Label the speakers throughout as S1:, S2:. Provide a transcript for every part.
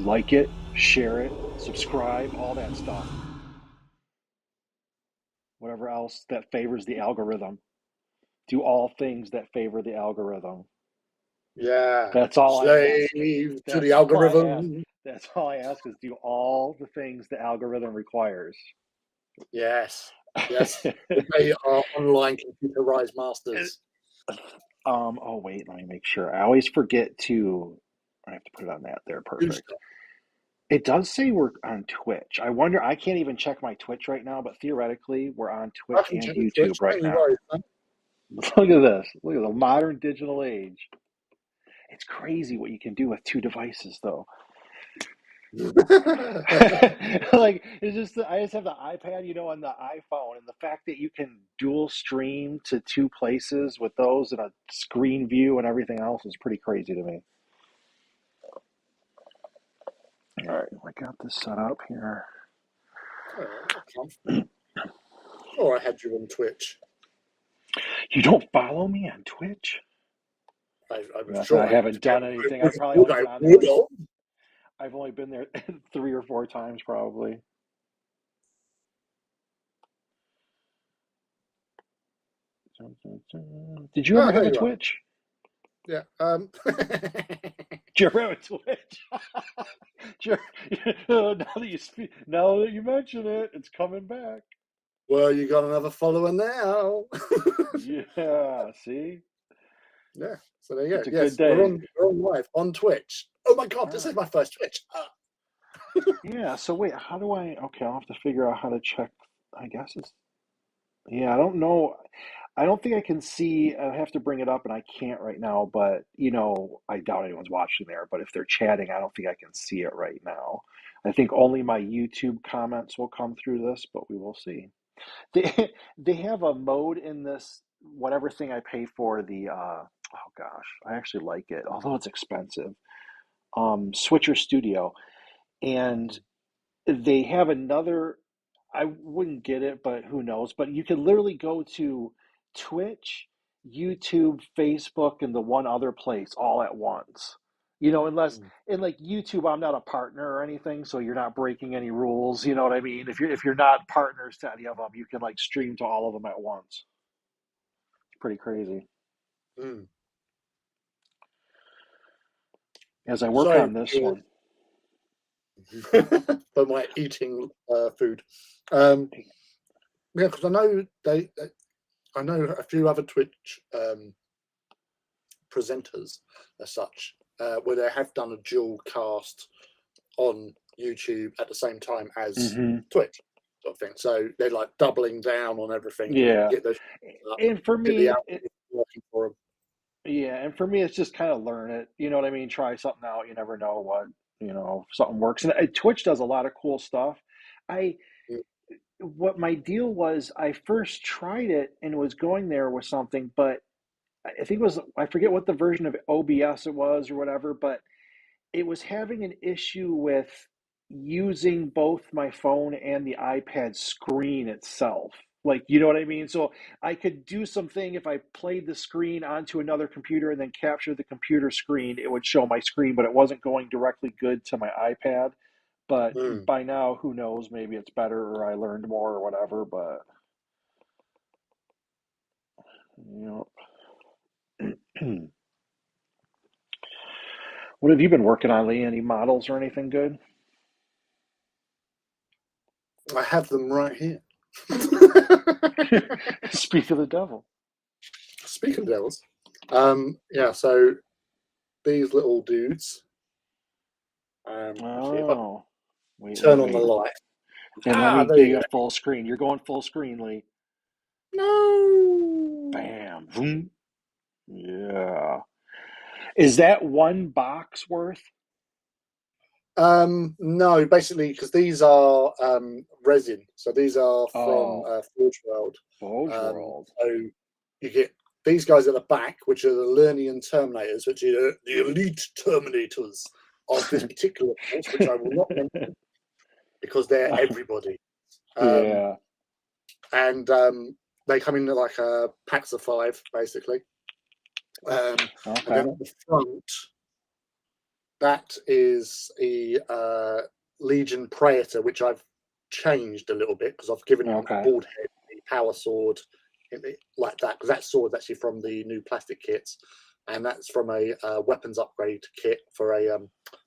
S1: like it, share it, subscribe, all that stuff. Whatever else that favors the algorithm. Do all things that favor the algorithm.
S2: Yeah.
S1: That's all I ask.
S2: Slave to
S1: That's
S2: the
S1: all I ask.
S2: algorithm.
S1: That's all I ask is do all the things the algorithm requires.
S2: Yes. Yes. They are online computerized masters.
S1: Oh wait, let me make sure. I always forget to. I have to put it on that there.
S2: Do
S1: Perfect.
S2: stuff.
S1: It does say we're on Twitch. I wonder. I can't even check my Twitch right now, but theoretically, we're on
S2: I
S1: Twitch
S2: can
S1: and
S2: check
S1: YouTube
S2: Twitch.
S1: right
S2: Don't you
S1: now.
S2: worry, man.
S1: Look at this. Look at the modern digital age. It's crazy what you can do with two devices, though. Like it's just I just have the iPad, and the iPhone, and the fact that you can dual stream to two places with those and a screen view and everything else is pretty crazy to me. All right, I got this set up here.
S2: Oh, I had you on Twitch.
S1: You don't follow me on Twitch?
S2: I'm
S1: Nothing. I
S2: sure
S1: haven't done anything. I've probably
S2: would
S1: only
S2: I
S1: been on there
S2: would
S1: like
S2: have.
S1: I've only been there 3 or 4 times probably. Did you
S2: Oh,
S1: ever have
S2: there
S1: a
S2: you are.
S1: Twitch?
S2: Yeah.
S1: Did you ever have a Twitch? Now that you mention it, it's coming back.
S2: Well, you got another follower now.
S1: Yeah, see?
S2: Yeah. So there you
S1: It's
S2: go.
S1: a good
S2: Yes, we're
S1: day.
S2: on live on Twitch. Oh my God,
S1: All
S2: this is
S1: right.
S2: my first Twitch.
S1: Yeah, so wait, how do okay, I'll have to figure out how to check. I guess it's, yeah, I don't know. I don't think I can see. I have to bring it up, and I can't right now. But I doubt anyone's watching there. But if they're chatting, I don't think I can see it right now. I think only my YouTube comments will come through this, but we will see. They they have a mode in this whatever thing I pay for. Oh gosh, I actually like it, although it's expensive. Switcher Studio, and they have another. I wouldn't get it, but who knows? But you can literally go to Twitch, YouTube, Facebook, and the one other place all at once. Unless in like YouTube, I'm not a partner or anything, so you're not breaking any rules. You know what I mean? If you're not partners to any of them, you can like stream to all of them at once. It's pretty crazy.
S2: Mm.
S1: As I work
S2: Sorry
S1: on this one,
S2: for my eating food. Yeah, because I know I know a few other Twitch presenters as such, where they have done a dual cast on YouTube at the same time as
S1: hmm
S2: Twitch sort of thing. So they're like doubling down on everything to
S1: yeah.
S2: get those up,
S1: And for
S2: get the
S1: me,
S2: algorithm working for them.
S1: yeah, and for me, it's just kind of learn it. You know what I mean? Try something out. You never know if something works. And Twitch does a lot of cool stuff. I, what my deal was, I first tried it and was going there with something, but I think it was, I forget what the version of OBS it was or whatever, but it was having an issue with using both my phone and the iPad screen itself. Like, you know what I mean? So I could do something if I played the screen onto another computer and then captured the computer screen, it would show my screen, but it wasn't going directly good to my iPad. But
S2: Mm.
S1: by now, who knows? Maybe it's better or I learned more or whatever. But, you know, what have you been working on, Lee? Any models or anything good?
S2: I have them right here.
S1: Speak of the devil.
S2: Speaking of devils, yeah. So these little dudes. Actually, if I
S1: Oh, wait, wait,
S2: turn on the
S1: wait.
S2: light,
S1: And let me
S2: there
S1: get
S2: you
S1: you
S2: go.
S1: a full screen. You're going full screen, Lee.
S2: No.
S1: Bam. Vroom. Yeah. Is that one box worth?
S2: No, basically, because these are resin, so these are from
S1: Oh,
S2: Forge World.
S1: Forge World.
S2: So you get these guys at the back, which are the Lernian Terminators, which are the elite Terminators of this particular force, which I will not mention because they're everybody.
S1: Yeah.
S2: And they come in like packs of 5, basically. And
S1: Okay.
S2: then at the front, That is a Legion Praetor, which I've changed a little bit because I've given him the
S1: Okay.
S2: bald head, the power sword, like that. Because that sword's actually from the new plastic kits, and that's from a weapons upgrade kit for a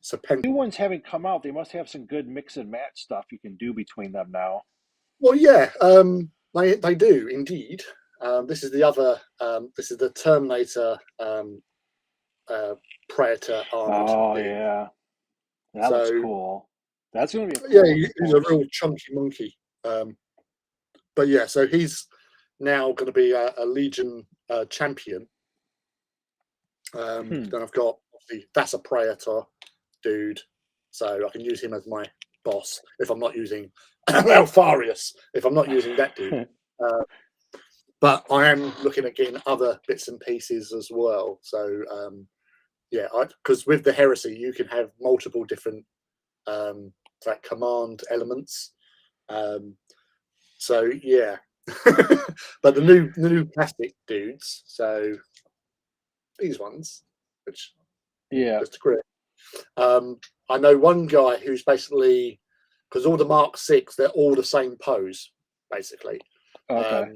S2: Serpent.
S1: New ones haven't come out. They must have some good mix and match stuff you can do between them now.
S2: Well, yeah, they do indeed. This is the other. This is the Terminator Predator armored
S1: Oh
S2: dude.
S1: yeah, that looks
S2: So
S1: cool. That's going to be a
S2: yeah,
S1: cool looking
S2: he's a
S1: horse.
S2: real chunky monkey. But yeah, so he's now going to be a Legion champion. Then I've got obviously that's a Predator dude, so I can use him as my boss if I'm not using Alfarius. If I'm not using that dude. But I am looking at getting other bits and pieces as well. So yeah, because with the heresy, you can have multiple different like command elements. So yeah, but the new plastic dudes. So these ones, which
S1: Yeah.
S2: just to correct. I know one guy who's basically because all the Mark 6, they're all the same pose basically.
S1: Okay.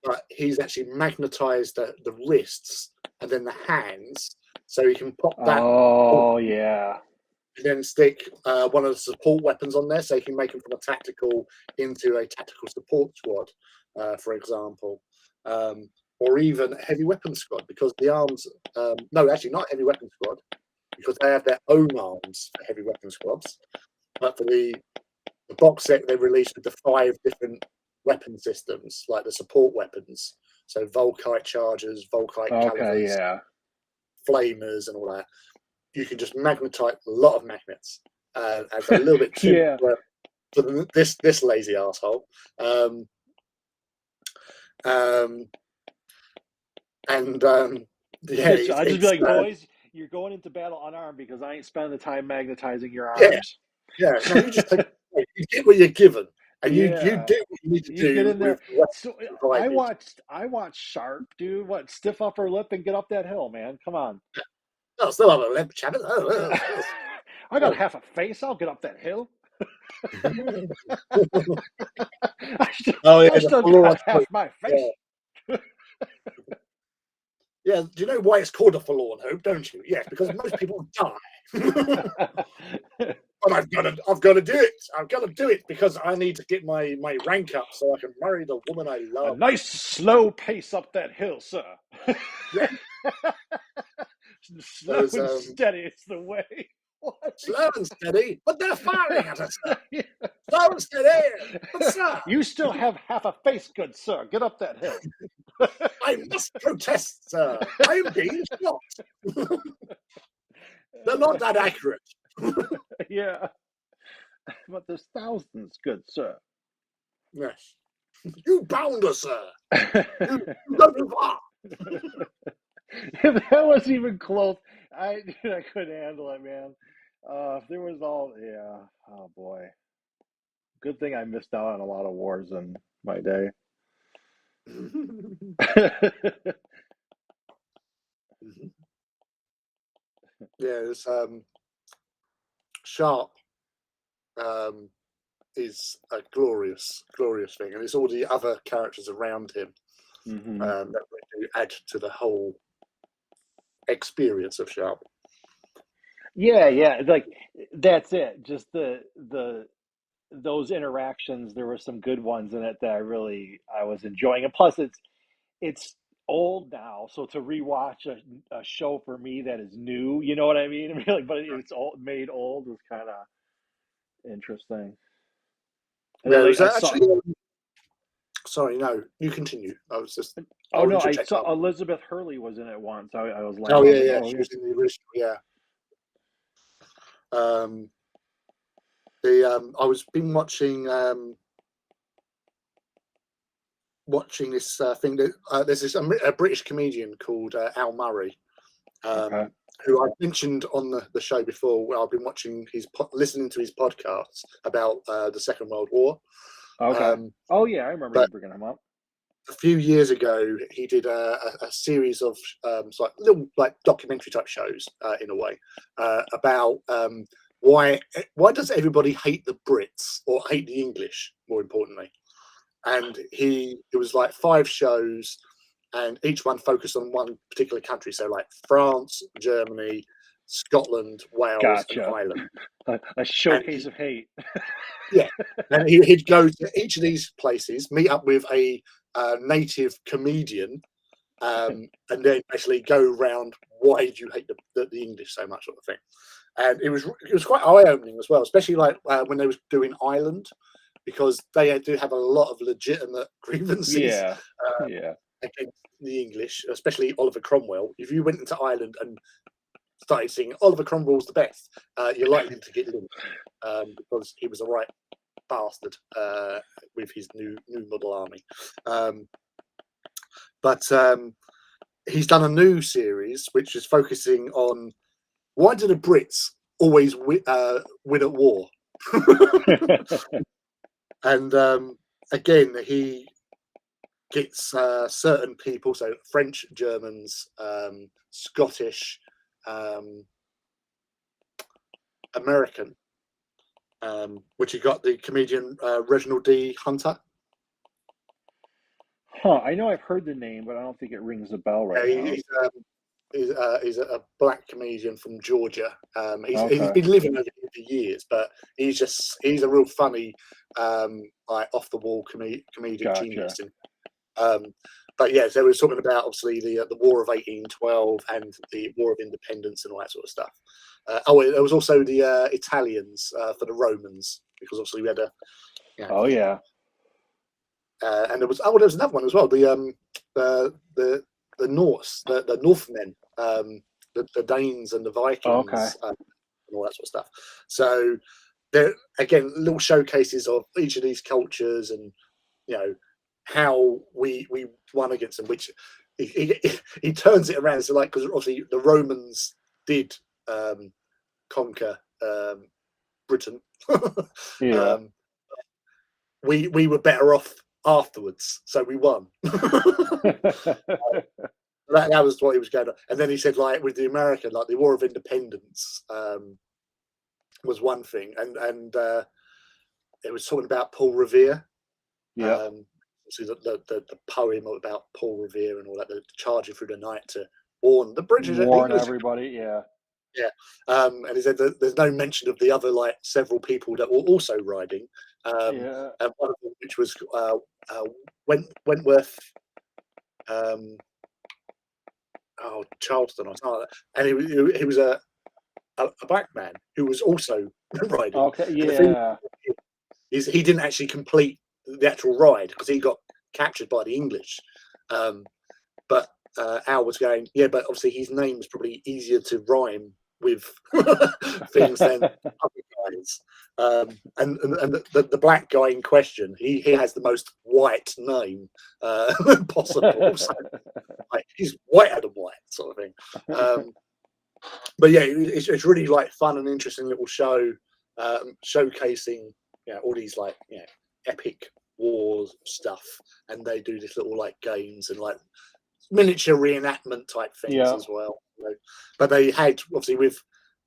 S2: But he's actually magnetized the wrists and then the hands, so he can pop that.
S1: Oh yeah.
S2: And then stick one of the support weapons on there, so you can make them from a tactical into a tactical support squad, for example, or even a heavy weapon squad. Because the arms, no, actually not heavy weapon squad, because they have their own arms for heavy weapon squads. But for the box set they released with the 5 different weapon systems, like the support weapons, so Volkite chargers, Volkite
S1: Okay.
S2: calivers,
S1: Yeah.
S2: flamers, and all that. You can just magnetize a lot of magnets. It's a little bit too
S1: Yeah.
S2: for this lazy asshole. Yeah,
S1: I just be
S2: it's
S1: like, boys, you're going into battle unarmed because I ain't spending the time magnetizing your
S2: yeah,
S1: arms.
S2: yeah. No, you just take you get what you're given, and you
S1: Yeah.
S2: do what you need to
S1: You get
S2: do
S1: in there.
S2: with what
S1: So
S2: provided.
S1: I watched Sharp do what, stiff upper lip and get up that hill, man. Come on.
S2: Oh, still have a lip chat.
S1: I got
S2: Oh.
S1: half a face. I'll get up that hill.
S2: Oh yeah,
S1: I
S2: the
S1: still
S2: forlorn
S1: got half
S2: hope.
S1: my face.
S2: Yeah. Yeah, do you know why it's called a forlorn hope, don't you? Yes, because most people die. But I've got to do it. I've got to do it because I need to get my rank up so I can marry the woman I
S1: A
S2: love.
S1: nice slow pace up that hill, sir.
S2: Yeah,
S1: Slow
S2: there's
S1: and steady is the way. What?
S2: slow and steady, but they're firing at us. Slow and steady, but sir,
S1: You still have half a face, good sir. Get up that hill.
S2: I must protest, sir. I am being shot. They're not that accurate.
S1: Yeah, but there's thousands, good sir.
S2: Yes. You bounder, sir. You go too far.
S1: If that was even close, I couldn't handle it, man. If there was yeah. Oh boy. Good thing I missed out on a lot of wars in my day.
S2: Yeah, it's Sharp is a glorious thing, and it's all the other characters around him
S1: Hmm.
S2: that really do add to the whole experience of Sharp.
S1: Yeah, yeah. Like that's it. Just the those interactions. There were some good ones in it that I was enjoying. And plus, it's old now, so to rewatch a show for me that is new, you know what I mean? I mean, like, but it's old, made old was kind of interesting. And
S2: Yeah,
S1: then
S2: it
S1: like
S2: was
S1: I saw,
S2: actually. Sorry, no, you continue.
S1: oh
S2: I'll
S1: no, I
S2: interject
S1: saw
S2: after.
S1: Elizabeth Hurley was in it once. I was
S2: Oh
S1: laughing. I was
S2: yeah,
S1: like,
S2: yeah,
S1: oh
S2: she
S1: yeah.
S2: was in the original. Yeah, um, the I was been watching this thing that there's this a British comedian called Al Murray,
S1: Okay.
S2: who I mentioned on the show before. Where I've been watching listening to his podcasts about the Second World War.
S1: Okay.
S2: Um,
S1: Oh yeah, I remember you
S2: but
S1: bringing him up.
S2: a few years ago, he did a series of like little like documentary type shows in a way about why does everybody hate the Brits or hate the English more importantly. And it was like 5 shows, and each one focused on one particular country. So like France, Germany, Scotland, Wales, and
S1: Gotcha.
S2: Ireland.
S1: A
S2: And
S1: showcase of hate.
S2: yeah, and he'd go to each of these places, meet up with a native comedian, and then actually go around why do you hate the English so much, sort of thing. And it was quite eye opening as well, especially like when they was doing Ireland, because they do have a lot of legitimate grievances
S1: Yeah. Yeah.
S2: against the English, especially Oliver Cromwell. If you went into Ireland and started singing Oliver Cromwell's the best, you're likely to get lynched because he was a right bastard with his new model army. But he's done a new series which is focusing on why do the Brits always win at war? And again, he gets certain people, so French, Germans, Scottish, American, which you got the comedian Reginald D. Hunter.
S1: Huh. I know I've heard the name, but I don't think it rings a bell right now.
S2: He's a black comedian from Georgia. He's
S1: Okay.
S2: been living over here for years, but he's a real funny, like off the wall comedic
S1: Gotcha.
S2: genius. But yeah, so we're talking about obviously the War of 1812 and the War of Independence and all that sort of stuff. There was also the Italians for the Romans, because obviously we had
S1: Oh yeah.
S2: and there was another one as well. The Norse, the Northmen, the Danes and the
S1: Okay.
S2: Vikings, and all that sort of stuff. So there again, little showcases of each of these cultures, and how we won against them. Which he turns it around. So like, because obviously the Romans did conquer Britain.
S1: Yeah.
S2: um, we were better off afterwards, so we won. That was what he was going on. And then he said, like with the American, like the War of Independence was one thing, and it was talking about Paul Revere.
S1: Yeah.
S2: So the poem about Paul Revere and all that, the charging through the night to warn the British and
S1: Warn
S2: English.
S1: everybody. Yeah.
S2: Yeah, and he said that there's no mention of the other like several people that were also riding,
S1: Yeah.
S2: and one of them which was Wentworth, Charleston or something like that. And he was a black man who was also riding.
S1: Okay.
S2: And the thing
S1: Yeah.
S2: is, he didn't actually complete the actual ride because he got captured by the English. But Al was going, yeah, but obviously his name is probably easier to rhyme with things than other guys. And the black guy in question, he has the most white name possible. So, like, he's whiter than white, sort of thing. But yeah, it's really like fun and interesting little show, showcasing all these like epic wars stuff, and they do this little like games and like miniature reenactment type things
S1: Yeah.
S2: as well. But they had obviously with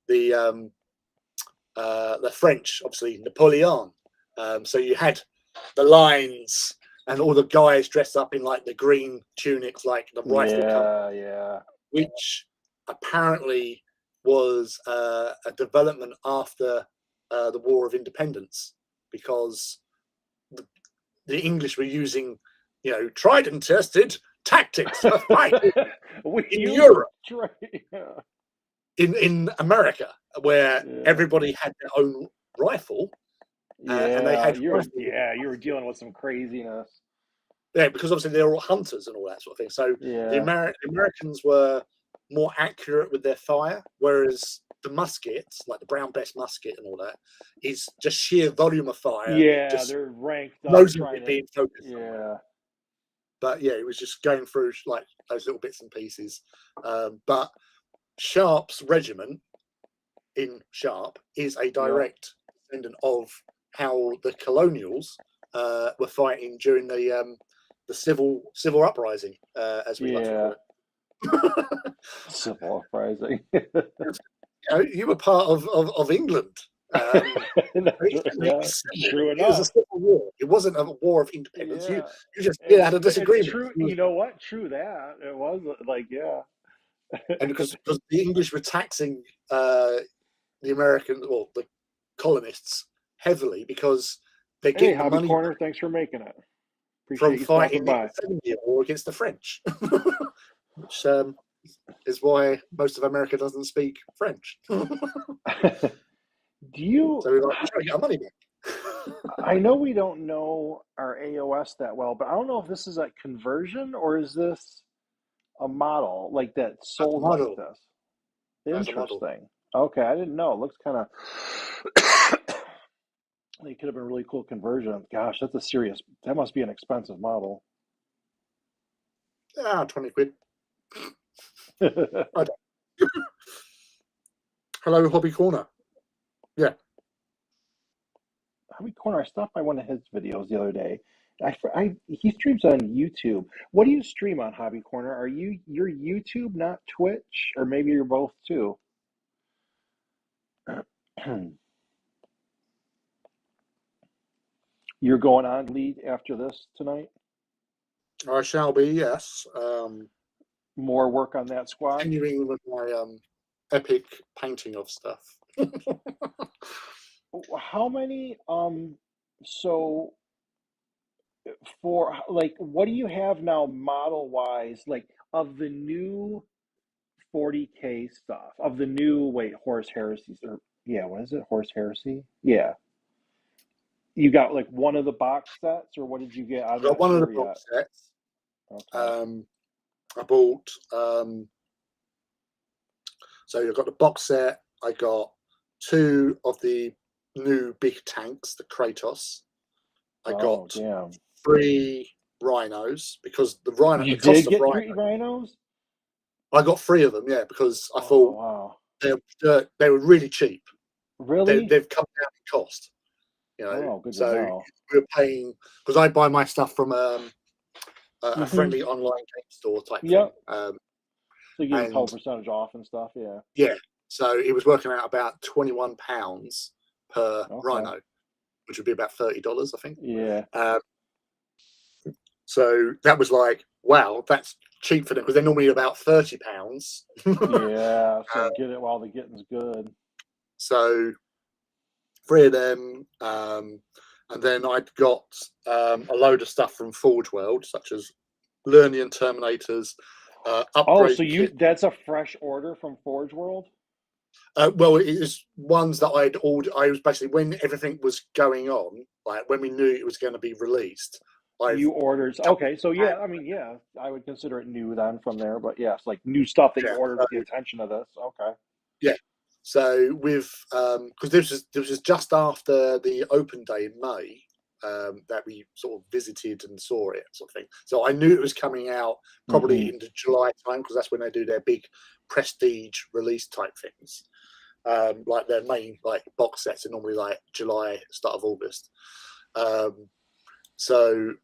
S2: the French, obviously Napoleon. So you had the lines and all the guys dressed up in like the green tunics, like the rifle company,
S1: Yeah.
S2: which apparently was a development after the War of Independence, because the English were using, tried and tested tactics for fighting in Europe,
S1: Yeah.
S2: in America, where
S1: Yeah.
S2: everybody had their own rifle, and they
S1: Yeah.
S2: had
S1: You
S2: rifles.
S1: were dealing with some craziness.
S2: Yeah, because obviously they're all hunters and all that sort of thing. So the
S1: Yeah.
S2: Americans were more accurate with their fire, whereas the muskets, like the Brown Bess musket and all that, is just sheer volume of fire,
S1: Yeah,
S2: just
S1: they're ranked up
S2: loads of
S1: trying
S2: it
S1: to.
S2: being focused somewhere.
S1: Yeah.
S2: But yeah, it was just going through like those little bits and pieces. But Sharp's regiment in Sharp is a
S1: Yeah.
S2: direct descendant of how the colonials were fighting during the the civil uprising, as we like to call
S1: Yeah,
S2: it.
S1: civil uprising.
S2: You were part of England.
S1: Yeah, true
S2: It was a
S1: enough.
S2: civil war. It wasn't a war of independence.
S1: Yeah,
S2: You just had a
S1: it's
S2: disagreement.
S1: true. You know what? True that it was like, yeah.
S2: And because the English were taxing the American or the colonists heavily because they're
S1: Hey,
S2: getting the
S1: Hobby
S2: money
S1: Corner, thanks for making it.
S2: from
S1: Appreciate you stopping
S2: fighting in
S1: by.
S2: the 70 War against the French, which is why most of America doesn't speak French.
S1: Do you?
S2: So we're like, trying to get our money back.
S1: I know we don't know our AOS that well, but I don't know if this is a conversion or is this a model like that
S2: That's a
S1: sold like
S2: model.
S1: this?
S2: That's a model.
S1: Interesting. Okay, I didn't know. It looks kind of. It could have been a really cool conversion. Gosh, that's a serious. That must be an expensive model.
S2: 20 quid.
S1: Hobby
S2: Hello, Hobby Corner. Yeah.
S1: Corner. I stopped by one of his videos the other day. He streams on YouTube. What do you stream on Hobby Corner? Are you're YouTube, not Twitch, or maybe you're both too? You're going on lead after this tonight?
S2: I shall be, yes.
S1: More work on that squad?
S2: Continuing with my epic painting of stuff.
S1: How many so for like what do you have now model wise like of the new 40K stuff of the new Horse Heresies or yeah, what is it? Horse Heresy? Yeah. You got like one of the box sets or what did you get? I'm
S2: I got
S1: not
S2: one of the
S1: sure yet.
S2: box sets.
S1: Okay.
S2: I bought so I got the box set. I got 2 of the new big tanks, the Kratos. I got
S1: Oh, damn.
S2: 3 rhinos because the
S1: You
S2: cost
S1: did
S2: of
S1: get
S2: rhino.
S1: 3 rhinos?
S2: I got 3 of them, yeah, because I
S1: Oh,
S2: thought
S1: wow.
S2: they were really cheap.
S1: Really?
S2: They've come down in cost,
S1: Oh, good to
S2: So
S1: know.
S2: we were paying because I buy my stuff from a
S1: Mm-hmm.
S2: friendly online game store type thing,
S1: Yep. So you get a couple
S2: and
S1: percentage off and stuff, yeah.
S2: yeah, so it was working out about £21 per
S1: Okay.
S2: rhino, which would be about $30, I think.
S1: Yeah.
S2: So that was like, wow, that's cheap for them because they're normally about £30.
S1: Yeah. So get it while the getting's good.
S2: So 3 of them, and then I'd got a load of stuff from Forge World, such as Lernian Terminators,
S1: Oh,
S2: upgrade
S1: so
S2: kit.
S1: that's a fresh order from Forge World?
S2: Well, it is ones that I'd ordered. I was basically when everything was going on, like when we knew it was going to be released. I've
S1: You ordered. Okay, so yeah, I mean, yeah, I would consider it new then from there, but yes, like new stuff that you
S2: yeah,
S1: ordered
S2: so,
S1: with the intention of this. Okay.
S2: yeah. So with because this was just after the open day in May that we sort of visited and saw it sort of thing. So I knew it was coming out probably
S1: Mm-hmm.
S2: into July time because that's when they do their big prestige release type things. Like their main like box sets are normally like July, start of August. So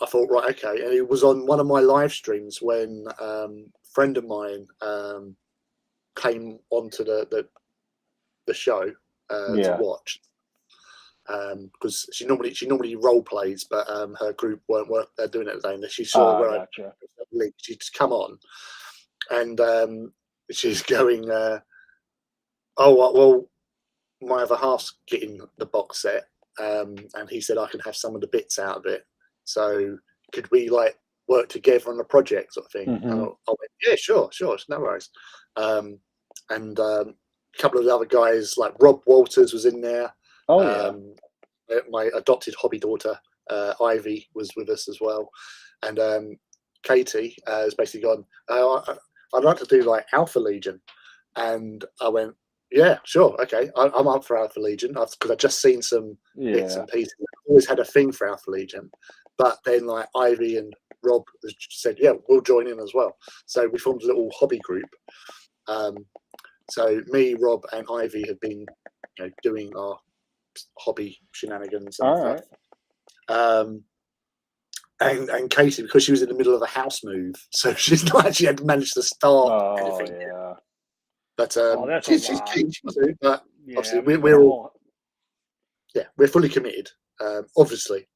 S2: I thought, right, okay, and it was on one of my live streams when a friend of mine came onto the show to
S1: Yeah.
S2: watch because she normally role plays, but her group weren't doing it today, and she saw where I
S1: Gotcha.
S2: she'd come on, and she's going, oh well, my other half's getting the box set, and he said I can have some of the bits out of it, so could we like work together on the project sort of thing? And
S1: Mm-hmm.
S2: I went, yeah, sure, no worries. And a couple of the other guys like Rob Walters was in there.
S1: Oh yeah.
S2: My adopted hobby daughter Ivy was with us as well, and Katie has basically gone, I'd like to do like Alpha Legion, and I went, yeah, sure, okay, I'm up for Alpha Legion because I've just seen some bits
S1: Yeah.
S2: and pieces. I always had a thing for Alpha Legion, but then like Ivy and Rob said, yeah, we'll join in as well. So we formed a little hobby group. So me, Rob, and Ivy have been doing our hobby shenanigans and
S1: All
S2: stuff.
S1: right.
S2: and Katie, because she was in the middle of a house move, so she's not actually had managed to start
S1: Oh,
S2: anything.
S1: yeah.
S2: But
S1: Oh, that's a
S2: she's
S1: lot.
S2: keen. She wants to, but
S1: Yeah,
S2: obviously
S1: if it's like
S2: we're
S1: a
S2: all
S1: whole.
S2: we're fully committed. Obviously.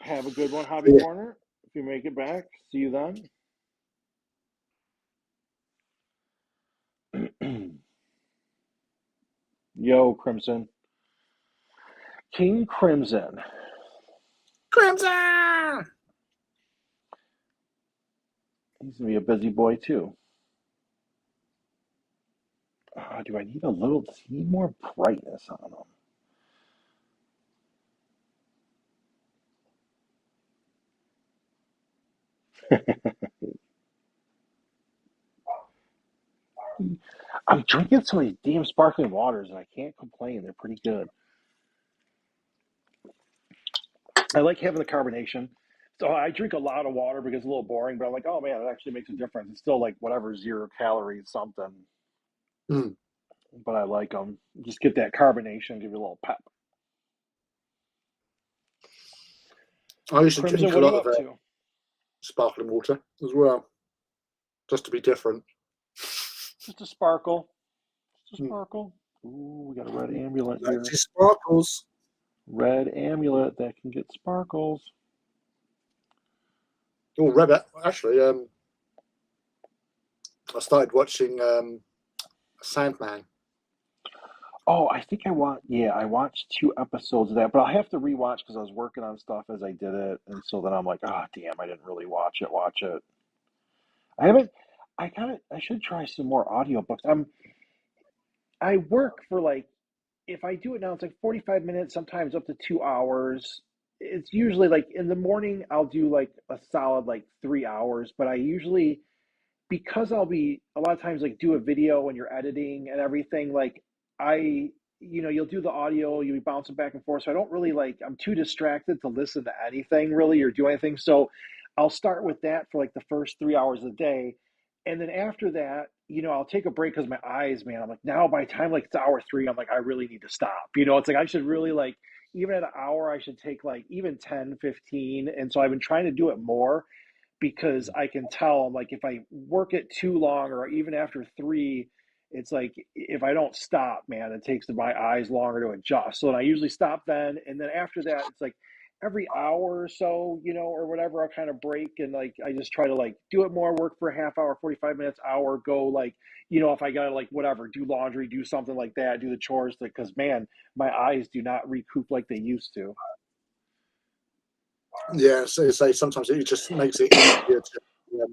S1: Have a good one, Hobby
S2: Yeah.
S1: Corner. If you make it back, see you then. Yo, Crimson. King Crimson.
S2: Crimson.
S1: He's going to be a busy boy, too. Do I need a little, does he need more brightness on him? I'm drinking some of these damn sparkling waters, and I can't complain. They're pretty good. I like having the carbonation. So I drink a lot of water because it's a little boring, but I'm like, oh man, it actually makes a difference. It's still like whatever, 0 calories, something.
S2: Mm.
S1: But I like them. Just get that carbonation, give you a little pep.
S2: I used to
S1: Crimson,
S2: drink a
S1: what are
S2: lot
S1: you
S2: of
S1: up to?
S2: sparkling water as well, just to be different.
S1: Just a sparkle. Just a
S2: Mm.
S1: sparkle. Ooh, we got a red amulet here.
S2: Nice sparkles.
S1: Red amulet that can get sparkles.
S2: Oh, Rabbit. Actually, I started watching Sandman.
S1: Oh, I think I watched 2 episodes of that, but I'll have to rewatch because I was working on stuff as I did it, and so then I'm like, oh damn, I didn't really watch it. I haven't. I should try some more audiobooks. I work for like, if I do it now, it's like 45 minutes, sometimes up to 2 hours. It's usually like in the morning, I'll do like a solid like 3 hours, but I usually, because I'll be a lot of times like do a video when you're editing and everything, like I, you'll do the audio, you'll be bouncing back and forth. So I don't really like, I'm too distracted to listen to anything really or do anything. So I'll start with that for like the first 3 hours of the day. And then after that, I'll take a break because my eyes, man, I'm like, now by the time like it's hour three, I'm like, I really need to stop. It's like I should really like, even at an hour, I should take like even 10, 15. And so I've been trying to do it more because I can tell like if I work it too long or even after three, it's like if I don't stop, man, it takes my eyes longer to adjust. So then I usually stop then, and then after that, it's like every hour or so, or whatever, I'll kind of break and like I just try to like do it more, work for a half hour, 45 minutes, hour, go like if I gotta like whatever, do laundry, do something like that, do the chores, because man, my eyes do not recoup like they used to.
S2: Yeah, so sometimes it just makes it easier to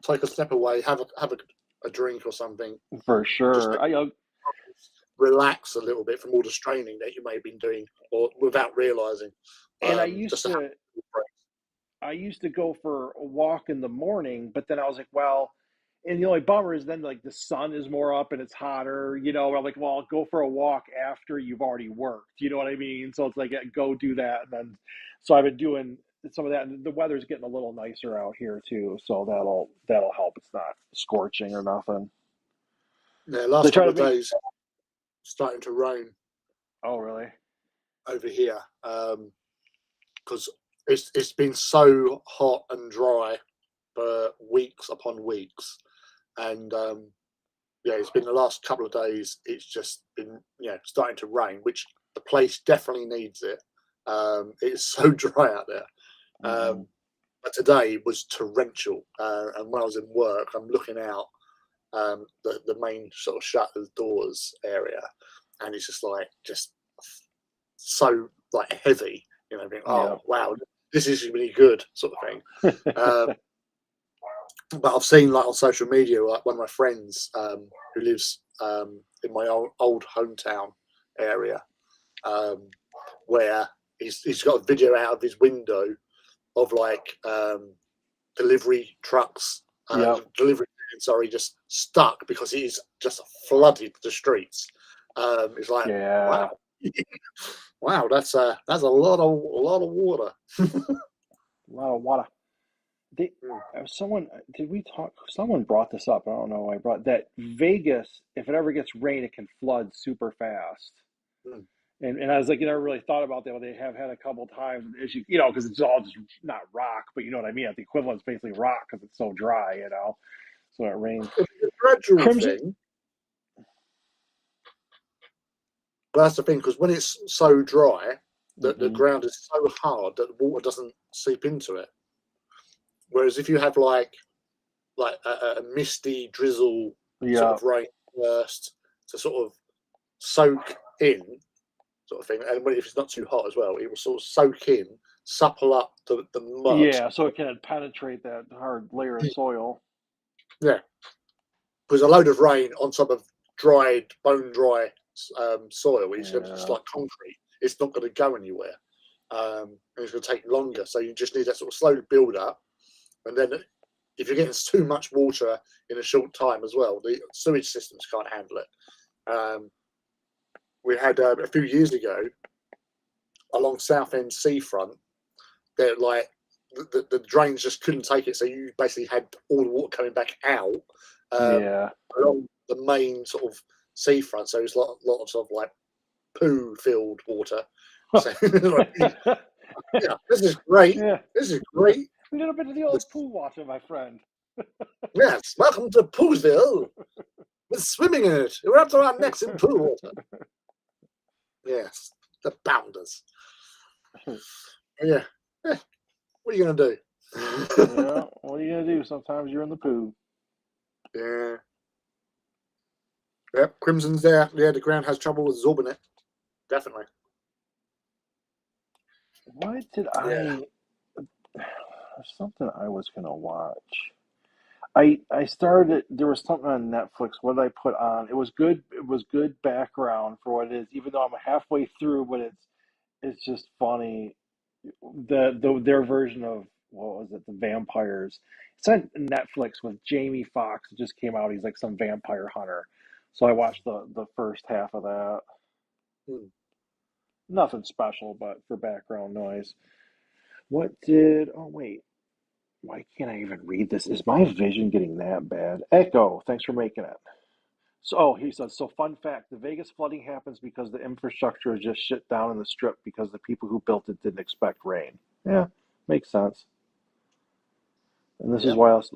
S2: take a step away, have a drink or something,
S1: For
S2: just to
S1: sure.
S2: relax a little bit from all the straining that you may have been doing, or without realizing.
S1: And
S2: Just to have a break.
S1: I used to go for a walk in the morning, but then I was like, well, and the only bummer is then like the sun is more up and it's hotter, I'm like, well, I'll go for a walk after you've already worked. You know what I mean? So it's like, go do that. And then, so I've been doing some of that, and the weather's getting a little nicer out here too. So that'll help. It's not scorching or nothing.
S2: Yeah,
S1: So I
S2: last
S1: try
S2: couple
S1: to
S2: of
S1: make,
S2: days starting to rain
S1: oh, really?
S2: over here, because it's been so hot and dry for weeks upon weeks, and yeah, it's been the last couple of days. It's just been starting to rain, which the place definitely needs it. It's so dry out there.
S1: Mm-hmm.
S2: But today was torrential, and when I was in work, I'm looking out the main sort of shutters doors area, and it's just so like heavy. Being,
S1: Yeah.
S2: oh wow, this is really good sort of thing. But I've seen like on social media, like one of my friends who lives in my old hometown area, where he's got a video out of his window of like delivery trucks,
S1: Yep.
S2: delivery sorry, just stuck because he's just flooded the streets. It's like,
S1: Yeah.
S2: wow, wow, that's a lot of water.
S1: A lot of water. They, someone did we talk? Someone brought this up. I don't know. I brought that Vegas. If it ever gets rain, it can flood super fast.
S2: Mm.
S1: And I was like, you never really thought about that, but they have had a couple times issue, because it's all just not rock, but you know what I mean. The equivalent is basically rock because it's so dry, so it rains.
S2: It's a gradual
S1: Crimson.
S2: thing. But that's the thing, because when it's so dry, that the
S1: Hmm.
S2: ground is so hard that the water doesn't seep into it. Whereas if you have like a misty drizzle sort
S1: Yeah.
S2: of rain first to sort of soak in, sort of thing, and if it's not too hot as well, it will sort of soak in, supple up the mud.
S1: Yeah. So it can penetrate that hard layer of soil.
S2: Yeah, because a load of rain on top of dried, bone dry soil is just
S1: Yeah.
S2: like concrete. It's not going to go anywhere, and it's going to take longer. So you just need that sort of slow build up, and then if you're getting too much water in a short time as well, the sewage systems can't handle it. We had a few years ago along Southend seafront that like the drains just couldn't take it, so you basically had all the water coming back out
S1: Yeah.
S2: along the main sort of seafront. So it's lots of like poo filled water. So like, yeah, this is great.
S1: Yeah.
S2: This is great.
S1: A little bit of the old pool water, my friend.
S2: Yes, welcome to Poolsville. We're swimming in it. We're up to our necks in pool water. Yes, the bounders. Yeah. What are you going to do?
S1: Yeah. What are you gonna do? Sometimes you're in the poo.
S2: Yeah. Yep, Crimson's there. Yeah, the ground has trouble absorbing it. Definitely.
S1: What did
S2: Yeah.
S1: I? There's something I was gonna watch. I started. There was something on Netflix. What did I put on? It was good. It was good background for what it is. Even though I'm halfway through, but it's just funny. Their version of what was it? The vampires. It's on Netflix with Jamie Foxx. It just came out. He's like some vampire hunter. So I watched the first half of that.
S2: Hmm.
S1: Nothing special, but for background noise. What did? Oh wait. Why can't I even read this? Is my vision getting that bad? Echo, thanks for making it. So, he says, so fun fact, the Vegas flooding happens because the infrastructure is just shut down in the strip because the people who built it didn't expect rain. Yeah, makes sense. And this is
S2: Yep.
S1: why else.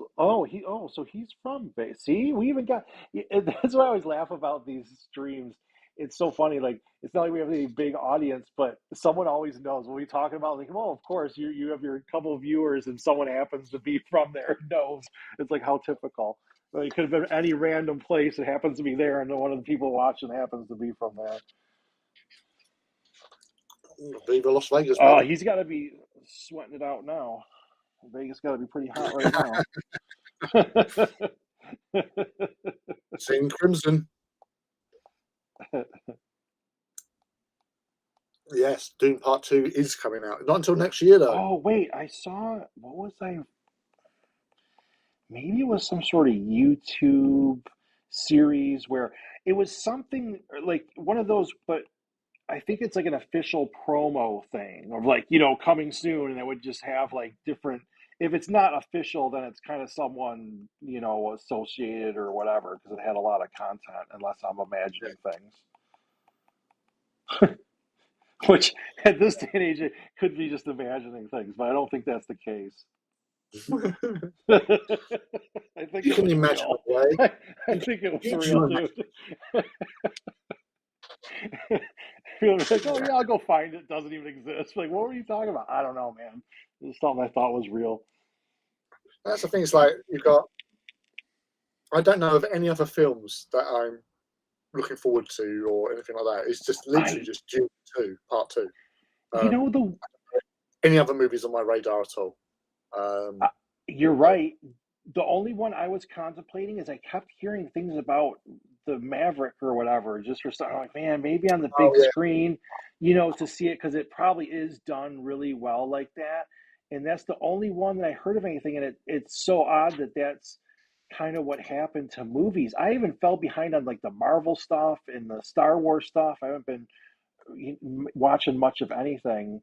S1: So he's from Vegas. See, we even got. That's why I always laugh about these streams. It's so funny. Like it's not like we have any big audience, but someone always knows what we talking about. Like, well, of course, you have your couple of viewers, and someone happens to be from there. Knows. It's like how typical. Well, it could have been any random place. It happens to be there, and one of the people watching happens to be from there.
S2: Viva Las Vegas,
S1: Oh,
S2: baby.
S1: he's got to be sweating it out now. Vegas got to be pretty hot right now.
S2: Seeing Crimson. Yes, Doom Part 2 is coming out. Not until next year, though.
S1: Oh, wait, I saw, what was I? Maybe it was some sort of YouTube series where it was something like one of those, but I think it's like an official promo thing of like, coming soon, and it would just have like different, if it's not official, then it's kind of someone, associated or whatever, because it had a lot of content, unless I'm imagining things. Which at this day and age, it could be just imagining things, but I don't think that's the case.
S2: Yeah.
S1: I think
S2: You
S1: it
S2: can
S1: was
S2: imagine
S1: real.
S2: away.
S1: I
S2: You can
S1: think it was
S2: use
S1: real,
S2: your
S1: dude. People be like, "Oh yeah, I'll go find it." Doesn't even exist. Like, what were you talking about? I don't know, man. It's something I thought was real.
S2: That's the thing. It's like you've got. I don't know of any other films that I'm looking forward to or anything like that. It's just literally
S1: I,
S2: just Dune 2, Part 2.
S1: you
S2: Um,
S1: know, the
S2: any other movies on my radar at all?
S1: uh,
S2: Um,
S1: you're right. The only one I was contemplating is I kept hearing things about the Maverick or whatever, just for something like, man, maybe on the
S2: oh
S1: big
S2: yeah,
S1: screen, to see it because it probably is done really well like that. And that's the only one that I heard of anything, and it's so odd that that's kind of what happened to movies. I even fell behind on like the Marvel stuff and the Star Wars stuff. I haven't been watching much of anything.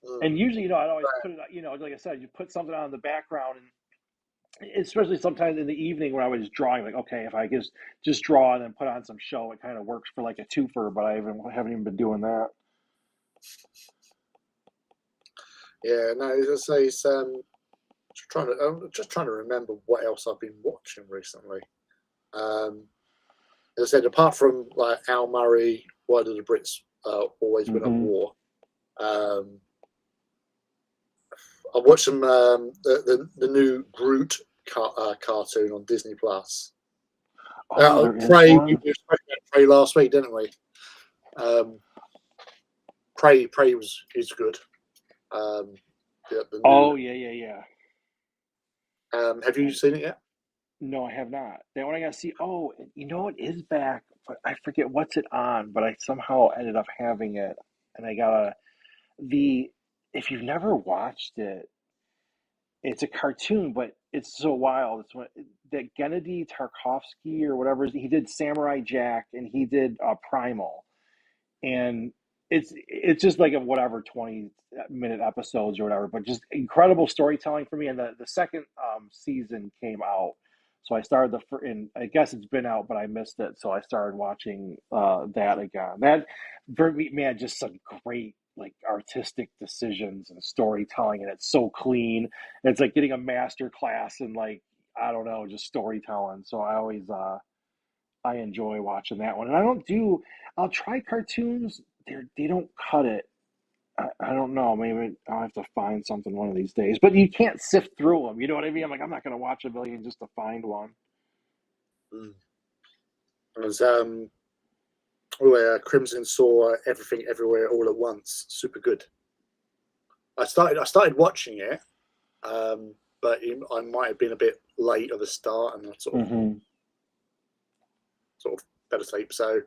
S2: mm,
S1: And usually, I'd always put it, like I said, you put something on in the background, especially sometimes in the evening when I was drawing, like, okay, if I just draw and then put on some show, it kind of works for like a twofer. But I haven't even been doing that.
S2: Yeah, no, as I say, it's I'm just trying to remember what else I've been watching recently. Um, as I said, apart from like Al Murray, Why Do the Brits Always Win at
S1: Hmm.
S2: War? I watched some the new Groot cartoon on Disney Plus.
S1: Oh, there is
S2: Prey, we
S1: one.
S2: spoke about Prey last week, didn't we? Um, Prey is good. The new.
S1: Oh yeah, yeah, yeah.
S2: Have you seen it yet?
S1: No, I have not. That one I gotta see. Oh, you know it is back, but I forget what's it on. But I somehow ended up having it, and I gotta the. If you've never watched it, it's a cartoon, but it's so wild. It's when that Gennady Tarkovsky or whatever he did Samurai Jack, and he did Primal, and it's just like a whatever 20-minute episodes or whatever, but just incredible storytelling for me. And the second season came out, so I started and I guess it's been out, but I missed it, so I started watching that again. That for me, man, just some great like artistic decisions and storytelling, and it's so clean. It's like getting a master class in like I don't know, just storytelling. So I always I enjoy watching that one. And I don't do, I'll try cartoons. They don't cut it. I don't know. Maybe I'll have to find something one of these days. But you can't sift through them. You know what I mean? I'm like, I'm not going to watch a million just to find one.
S2: Mm. It was where Crimson saw Everything Everywhere All at Once. Super good. I started watching it, but I might have been a bit late at the start, and I
S1: Hmm.
S2: sort of fell asleep. So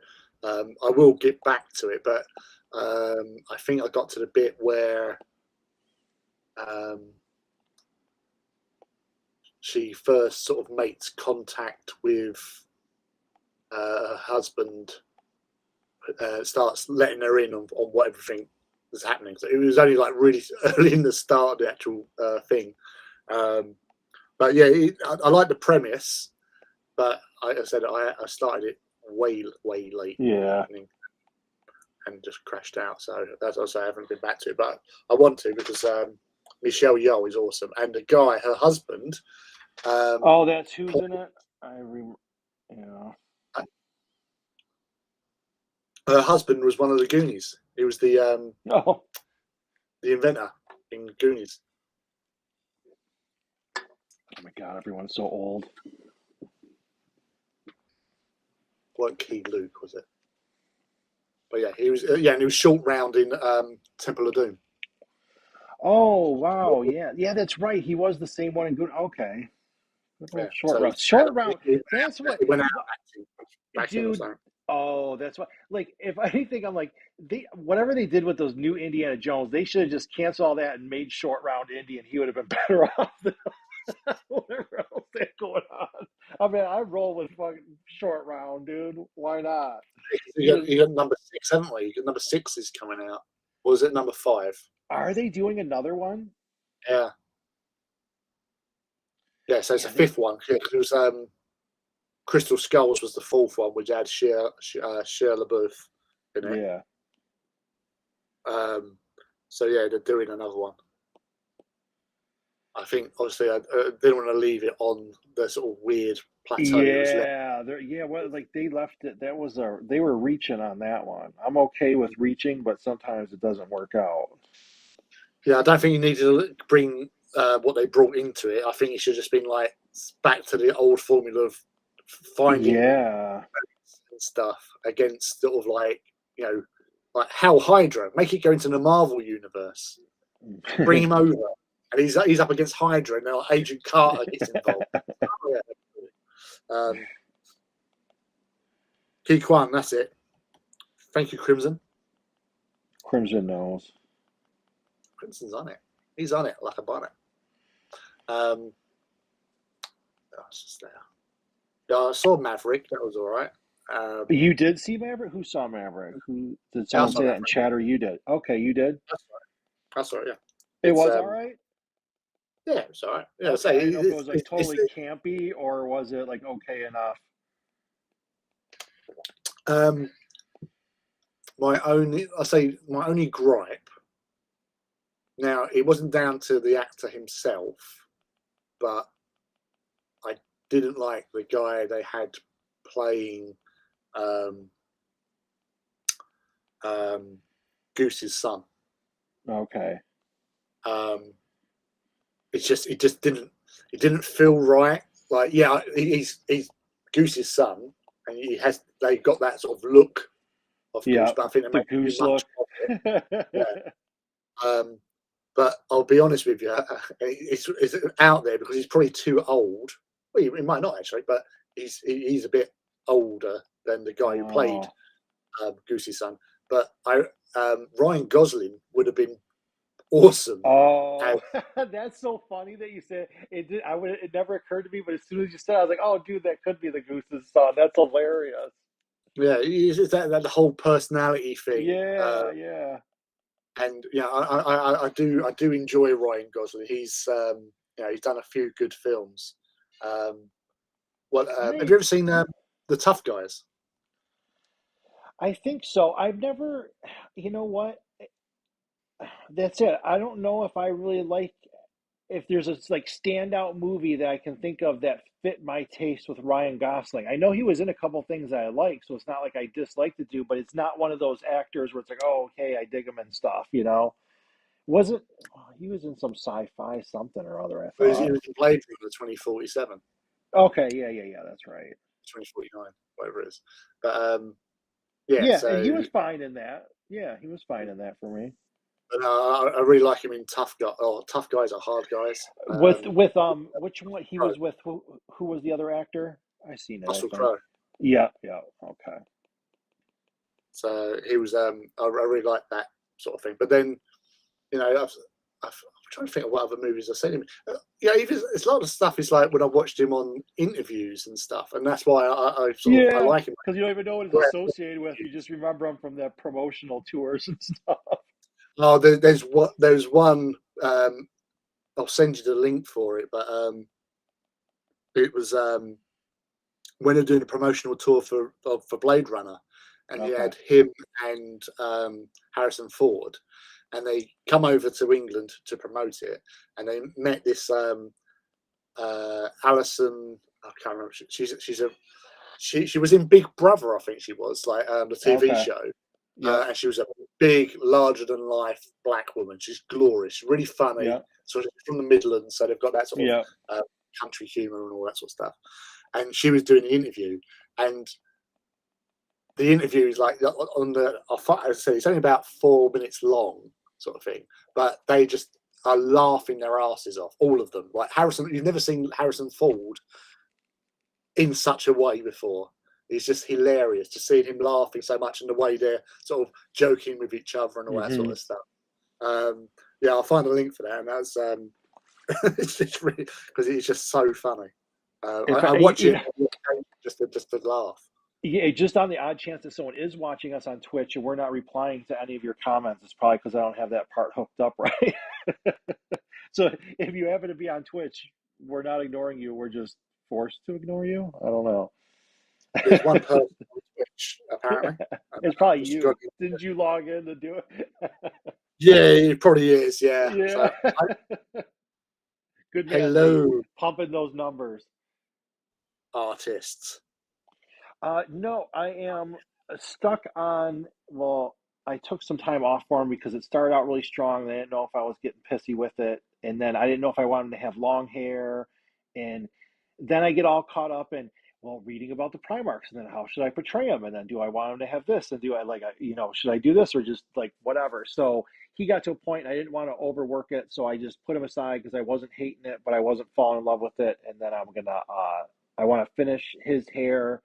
S2: I will get back to it, but I think I got to the bit where um, she first sort of makes contact with her husband, starts letting her in on what everything was happening. So it was only like really early in the start of the actual thing. Um, but yeah, I like the premise, but like I said, I started it way late in the
S1: Yeah.
S2: evening and just crashed out. So that's also I haven't been back to it, but I want to because Michelle Yeoh is awesome, and the guy, her husband, um,
S1: Oh, that's who's in it? Yeah.
S2: her husband was one of the Goonies. He was
S1: Oh,
S2: the inventor in Goonies.
S1: oh my God, everyone's so old.
S2: Like Key Luke was it? But yeah, he was and he was short round in Temple of Doom.
S1: Oh, wow. Yeah. Yeah, that's right. He was the same one in Good. Okay. Good old
S2: Yeah,
S1: short
S2: so
S1: round. Short round. That's
S2: he went out
S1: what,
S2: acting back in or
S1: dude.
S2: something.
S1: Oh, that's what. Like, if anything, I'm like they whatever they did with those new Indiana Jones, they should have just canceled all that and made short round Indy, and he would have been better off than whatever else they going on. I mean, I roll with fucking short round, dude. Why not? Just
S2: You got number six, haven't we? You got number six is coming out. Or was it number five?
S1: are they doing another one?
S2: Yeah, yeah. So it's a
S1: Yeah, they.
S2: fifth one. Yeah, 'cause it was Crystal Skulls was the fourth one, which had Shia LaBeouf in it.
S1: Yeah.
S2: Um, so yeah, they're doing another one. I think obviously I didn't want to leave it on the sort of weird plateau it was left.
S1: Yeah, yeah. What like they left it? That was a they were reaching on that one. I'm okay with reaching, but sometimes it doesn't work out.
S2: Yeah, I don't think you need to bring what they brought into it. I think it should just been like back to the old formula of finding
S1: Yeah.
S2: stuff against sort of like like Hal Hydra. Make it go into the Marvel universe. Bring him over, and he's up against Hydra, and now Agent Carter gets involved. Oh, yeah. Key Kwan, that's it. Thank you, Crimson.
S1: Crimson knows.
S2: Crimson's on it. He's on it like a bonnet. Oh, it's just there. Yeah, I saw Maverick. That was all right.
S1: You did see Maverick? Who saw Maverick? Who did
S2: Yeah, I
S1: someone
S2: saw
S1: say that in
S2: Maverick.
S1: chat or you did? Okay, you did.
S2: That's all right. Yeah,
S1: It
S2: it's
S1: was all right.
S2: Yeah, it's all right. Yeah,
S1: Okay,
S2: say
S1: I didn't know if it was like
S2: it's
S1: totally campy or was it like okay enough?
S2: um, my only gripe. Now, it wasn't down to the actor himself, but I didn't like the guy they had playing um, um, Goose's son.
S1: Okay.
S2: Um, it didn't feel right. Like, yeah, he's Goose's son, and they got that sort of look of Goose,
S1: Yeah,
S2: but I think they
S1: the
S2: made too
S1: goose
S2: much
S1: look.
S2: of it. Yeah. But I'll be honest with you, it's out there because he's probably too old. Well, he might not actually, but he's a bit older than the guy who played
S1: Oh.
S2: Goosey's son. But Ryan Gosling would have been awesome as.
S1: Oh, that's so funny that you said it. Did I would it never occurred to me, but as soon as you said, it, I was like, "Oh, dude, that could be the goose's son." That's hilarious.
S2: Yeah, it's that whole personality thing.
S1: Yeah, yeah.
S2: And yeah, I do enjoy Ryan Gosling. He's done a few good films. Um, have
S1: I
S2: you ever seen the Tough Guys?
S1: I think so. I've never. You know what? That's it. I don't know if I really like if there's a like standout movie that I can think of that fit my taste with Ryan Gosling. I know he was in a couple things that I like, so it's not like I dislike to do, but it's not one of those actors where it's like, oh, okay, I dig him and stuff, you know? Wasn't oh, he was in some sci-fi something or other, I
S2: He
S1: thought.
S2: was in Blade Runner 2047,
S1: Okay, yeah, yeah, yeah, that's right.
S2: 2049, whatever it is. But yeah,
S1: Yeah, and
S2: so
S1: he was fine in that. Yeah, he was fine in that for me.
S2: but, I really like him in Tough Guy. Oh, Tough Guys are hard guys.
S1: With which one he
S2: Crowe,
S1: was with who was the other actor? I seen it, I
S2: Russell
S1: think.
S2: Crowe.
S1: Yeah, yeah, okay.
S2: So he was. I really like that sort of thing. But then I'm trying to think of what other movies I've seen him. Yeah, even it's a lot of stuff. Is like when I watched him on interviews and stuff, and that's why I
S1: Yeah,
S2: like him.
S1: because you don't even know what it's associated with. You just remember him from the promotional tours and stuff.
S2: Oh, there's one. I'll send you the link for it, but it was when they're doing a promotional tour for Blade Runner, and you
S1: Okay.
S2: had him and Harrison Ford, and they come over to England to promote it, and they met this Alison. I can't remember. She was in Big Brother, I think she was like the TV
S1: Okay.
S2: show,
S1: Yep.
S2: and she was a big, larger than life black woman. She's glorious, really funny.
S1: Yep.
S2: Sort of from the Midlands, so they've got that sort of
S1: Yep.
S2: country humour and all that sort of stuff. And she was doing the interview, and the interview is like on the. I say it's only about 4 minutes long, sort of thing, but they just are laughing their asses off, all of them. Like Harrison, you've never seen Harrison Ford in such a way before. It's just hilarious to see him laughing so much and the way they're sort of joking with each other and all that sort
S1: Hmm.
S2: of stuff. Yeah, I'll find a link for that, and that's it's just really because it's just so funny. I watch
S1: You
S2: it
S1: know,
S2: just to laugh.
S1: yeah, just on the odd chance that someone is watching us on Twitch and we're not replying to any of your comments, it's probably because I don't have that part hooked up right. So if you happen to be on Twitch, we're not ignoring you. We're just forced to ignore you. I don't know.
S2: There's one person on Twitch apparently.
S1: It's probably
S2: Just got,
S1: you. Didn't you log in to do it?
S2: yeah, it probably is. Yeah.
S1: Yeah.
S2: So
S1: Good man, Nate.
S2: hello,
S1: Pumping those numbers.
S2: artists.
S1: No, I am stuck on. Well, I took some time off for him because it started out really strong. And I didn't know if I was getting pissy with it, and then I didn't know if I wanted him to have long hair, and then I get all caught up in well, reading about the Primarchs, and then how should I portray him, and then do I want him to have this, and do I like, should I do this or just like whatever? So he got to a point, and I didn't want to overwork it, so I just put him aside because I wasn't hating it, but I wasn't falling in love with it, and then I'm gonna. I want to finish his hair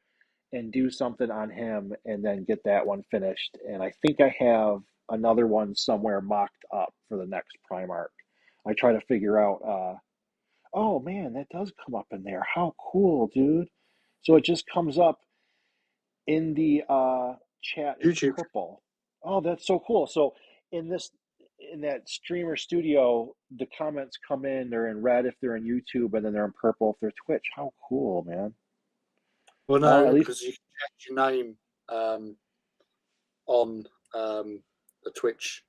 S1: and do something on him and then get that one finished. And I think I have another one somewhere mocked up for the next Primarch. I try to figure out, oh man, that does come up in there. How cool, dude. So it just comes up in the chat. It's
S2: YouTube.
S1: purple. Oh, that's so cool. So in this, in that streamer studio, the comments come in, they're in red if they're in YouTube, and then they're in purple if they're Twitch. How cool, man.
S2: Well,
S1: Well,
S2: no,
S1: at least,
S2: because you can change your name on the Twitch,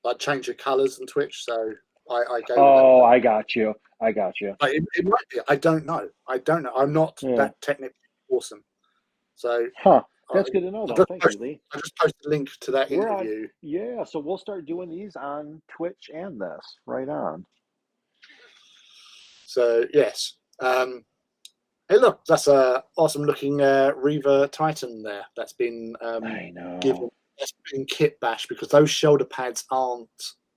S2: like change your colours on Twitch. So I go with that
S1: oh,
S2: way.
S1: I got you. I got you.
S2: But it might be. I don't know. I'm not
S1: Yeah.
S2: that technically awesome. So
S1: Huh.
S2: I,
S1: That's good to know,
S2: I
S1: though.
S2: just
S1: Thank you,
S2: posted,
S1: Lee.
S2: I just posted a link to that
S1: We're on,
S2: interview.
S1: yeah, so we'll start doing these on Twitch and this. Right on.
S2: So yes. Hey, look, that's a awesome looking Reaver Titan there. That's been
S1: I
S2: given.
S1: know.
S2: That's been kit bash because those shoulder pads aren't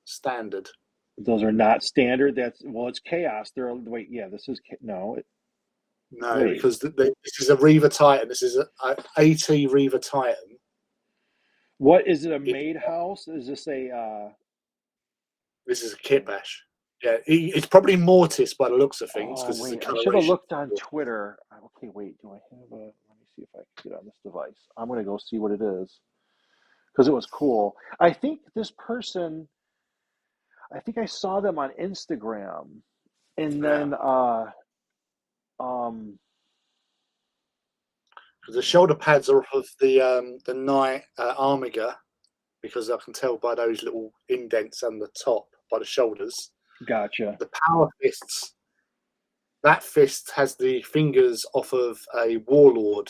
S2: standard.
S1: Those are not standard. That's, well, it's chaos. They're, wait, yeah, this is, no,
S2: No,
S1: wait.
S2: because this is a Reaver Titan. This is a AT Reaver Titan.
S1: What is it, a
S2: It,
S1: maid house? Is this a,
S2: this is a kit bash. Yeah, it's probably Mortis by the looks of things
S1: oh,
S2: because it's a
S1: wait, I should have
S2: coloration.
S1: looked on Twitter. Okay, wait, do I have a, let me see if I can get on this device. I'm going to go see what it is because it was cool. I think this person, I think I saw them on Instagram, and
S2: Yeah,
S1: then, um,
S2: because the shoulder pads are off of the Knight Armiga because I can tell by those little indents on the top by the shoulders.
S1: gotcha.
S2: The power fists. That fist has the fingers off of a Warlord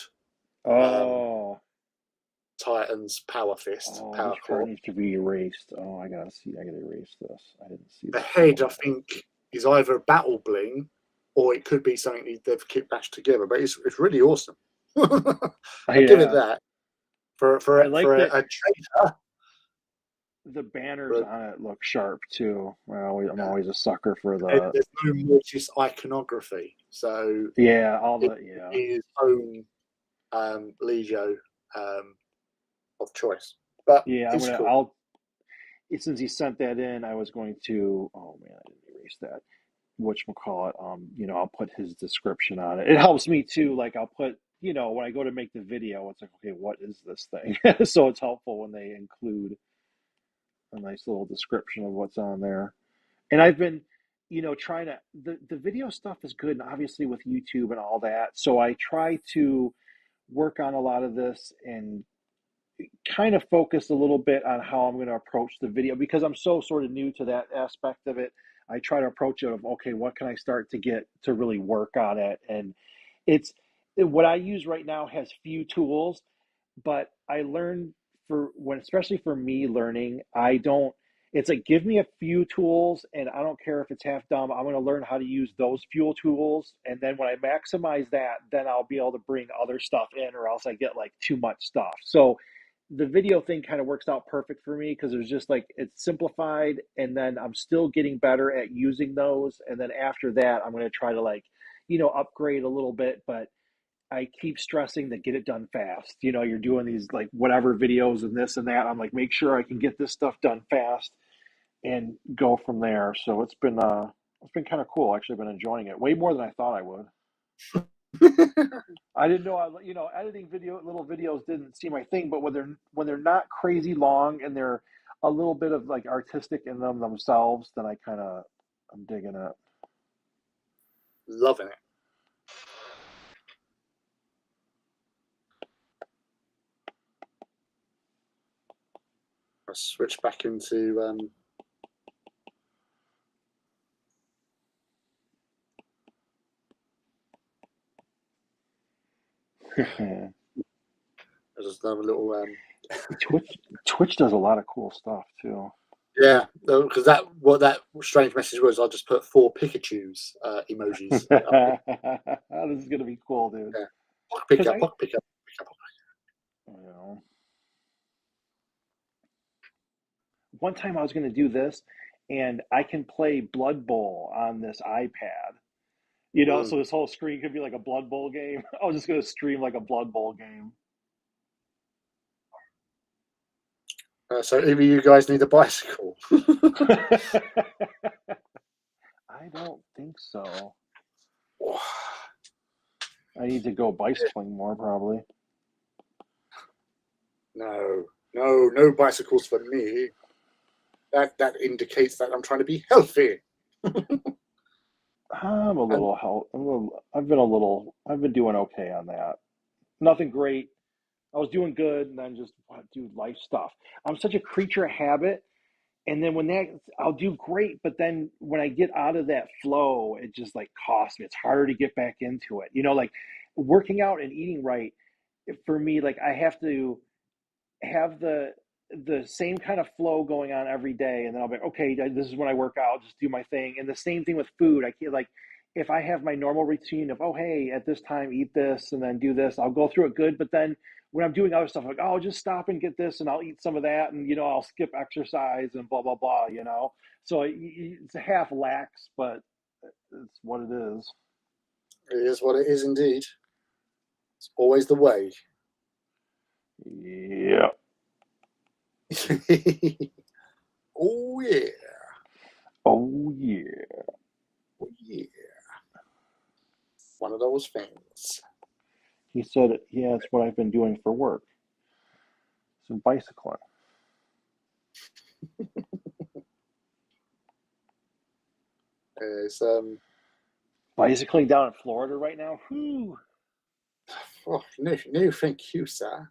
S2: um,
S1: Oh,
S2: Titan's power fist,
S1: oh,
S2: power
S1: this part
S2: core.
S1: needs to be erased. Oh, I gotta see. I gotta erase this. I didn't see
S2: The
S1: this
S2: head, I
S1: before.
S2: think, is either a battle bling or it could be something they've kit bashed together. But it's really awesome. I'll give it
S1: Yeah,
S2: that for
S1: I like that
S2: a traitor.
S1: the banners
S2: But
S1: on it look sharp too. I'm always a sucker for the,
S2: there's no Mortis iconography, so
S1: yeah, all
S2: it
S1: the, yeah.
S2: is his own Legio of choice. But
S1: Yeah,
S2: it's cool.
S1: I'll, since he sent that in, I was going to, oh man, I didn't erase that. Whatchamacallit, I'll put his description on it. It helps me too. Like I'll put, when I go to make the video, it's like, okay, what is this thing? So it's helpful when they include a nice little description of what's on there. And I've been, trying to, the video stuff is good, and obviously with YouTube and all that. So I try to work on a lot of this and kind of focus a little bit on how I'm going to approach the video because I'm so sort of new to that aspect of it. I try to approach it of, okay, what can I start to get to really work on it? And it's, what I use right now has few tools, but I learned, for when, especially for me learning, I don't, it's like, give me a few tools and I don't care if it's half dumb. I'm going to learn how to use those few tools. And then when I maximize that, then I'll be able to bring other stuff in, or else I get like too much stuff. So the video thing kind of works out perfect for me because it's just like, it's simplified, and then I'm still getting better at using those. And then after that, I'm going to try to, like, upgrade a little bit, but I keep stressing that get it done fast. You're doing these like whatever videos and this and that. I'm like, make sure I can get this stuff done fast and go from there. So it's been kind of cool. Actually, I've been enjoying it way more than I thought I would. I didn't know editing little videos didn't seem my thing, but when they're not crazy long and they're a little bit of like artistic in them themselves, then I'm digging it.
S2: Loving it. I'll switch back into just another little
S1: Twitch does a lot of cool stuff too.
S2: yeah, because that strange message was I just put 4 Pikachus emojis.
S1: This is gonna be cool, dude.
S2: Yeah.
S1: Because
S2: Pick up.
S1: you know, one time I was gonna do this, and I can play Blood Bowl on this iPad. So
S2: Mm.
S1: this whole screen could be like a Blood Bowl game. I was just gonna stream like a Blood Bowl game.
S2: So either you guys need a bicycle.
S1: I don't think so. I need to go bicycling more, probably.
S2: No bicycles for me. that indicates that I'm trying to be healthy.
S1: I'm a
S2: And
S1: little help. I've been doing okay on that. Nothing great. I was doing good, and then just do life stuff. I'm such a creature of habit, and then I'll do great, but then when I get out of that flow, it just like costs me. It's harder to get back into it. Like working out and eating right for me. Like I have to have the same kind of flow going on every day, and then I'll be okay. This is when I work out, just do my thing. And the same thing with food. I can't like if I have my normal routine of hey, at this time eat this and then do this, I'll go through it good. But then when I'm doing other stuff, I'm like I'll just stop and get this, and I'll eat some of that, and I'll skip exercise and blah blah blah. So it's a half lax, but it's what it is.
S2: it is what it is indeed. It's always the way.
S1: Yeah.
S2: Oh yeah.
S1: Oh yeah.
S2: Oh yeah. One of those things.
S1: He said, yeah, it's what I've been doing for work. Some bicycling.
S2: It's
S1: Bicycling down in Florida right now. Whew.
S2: no, thank you, sir.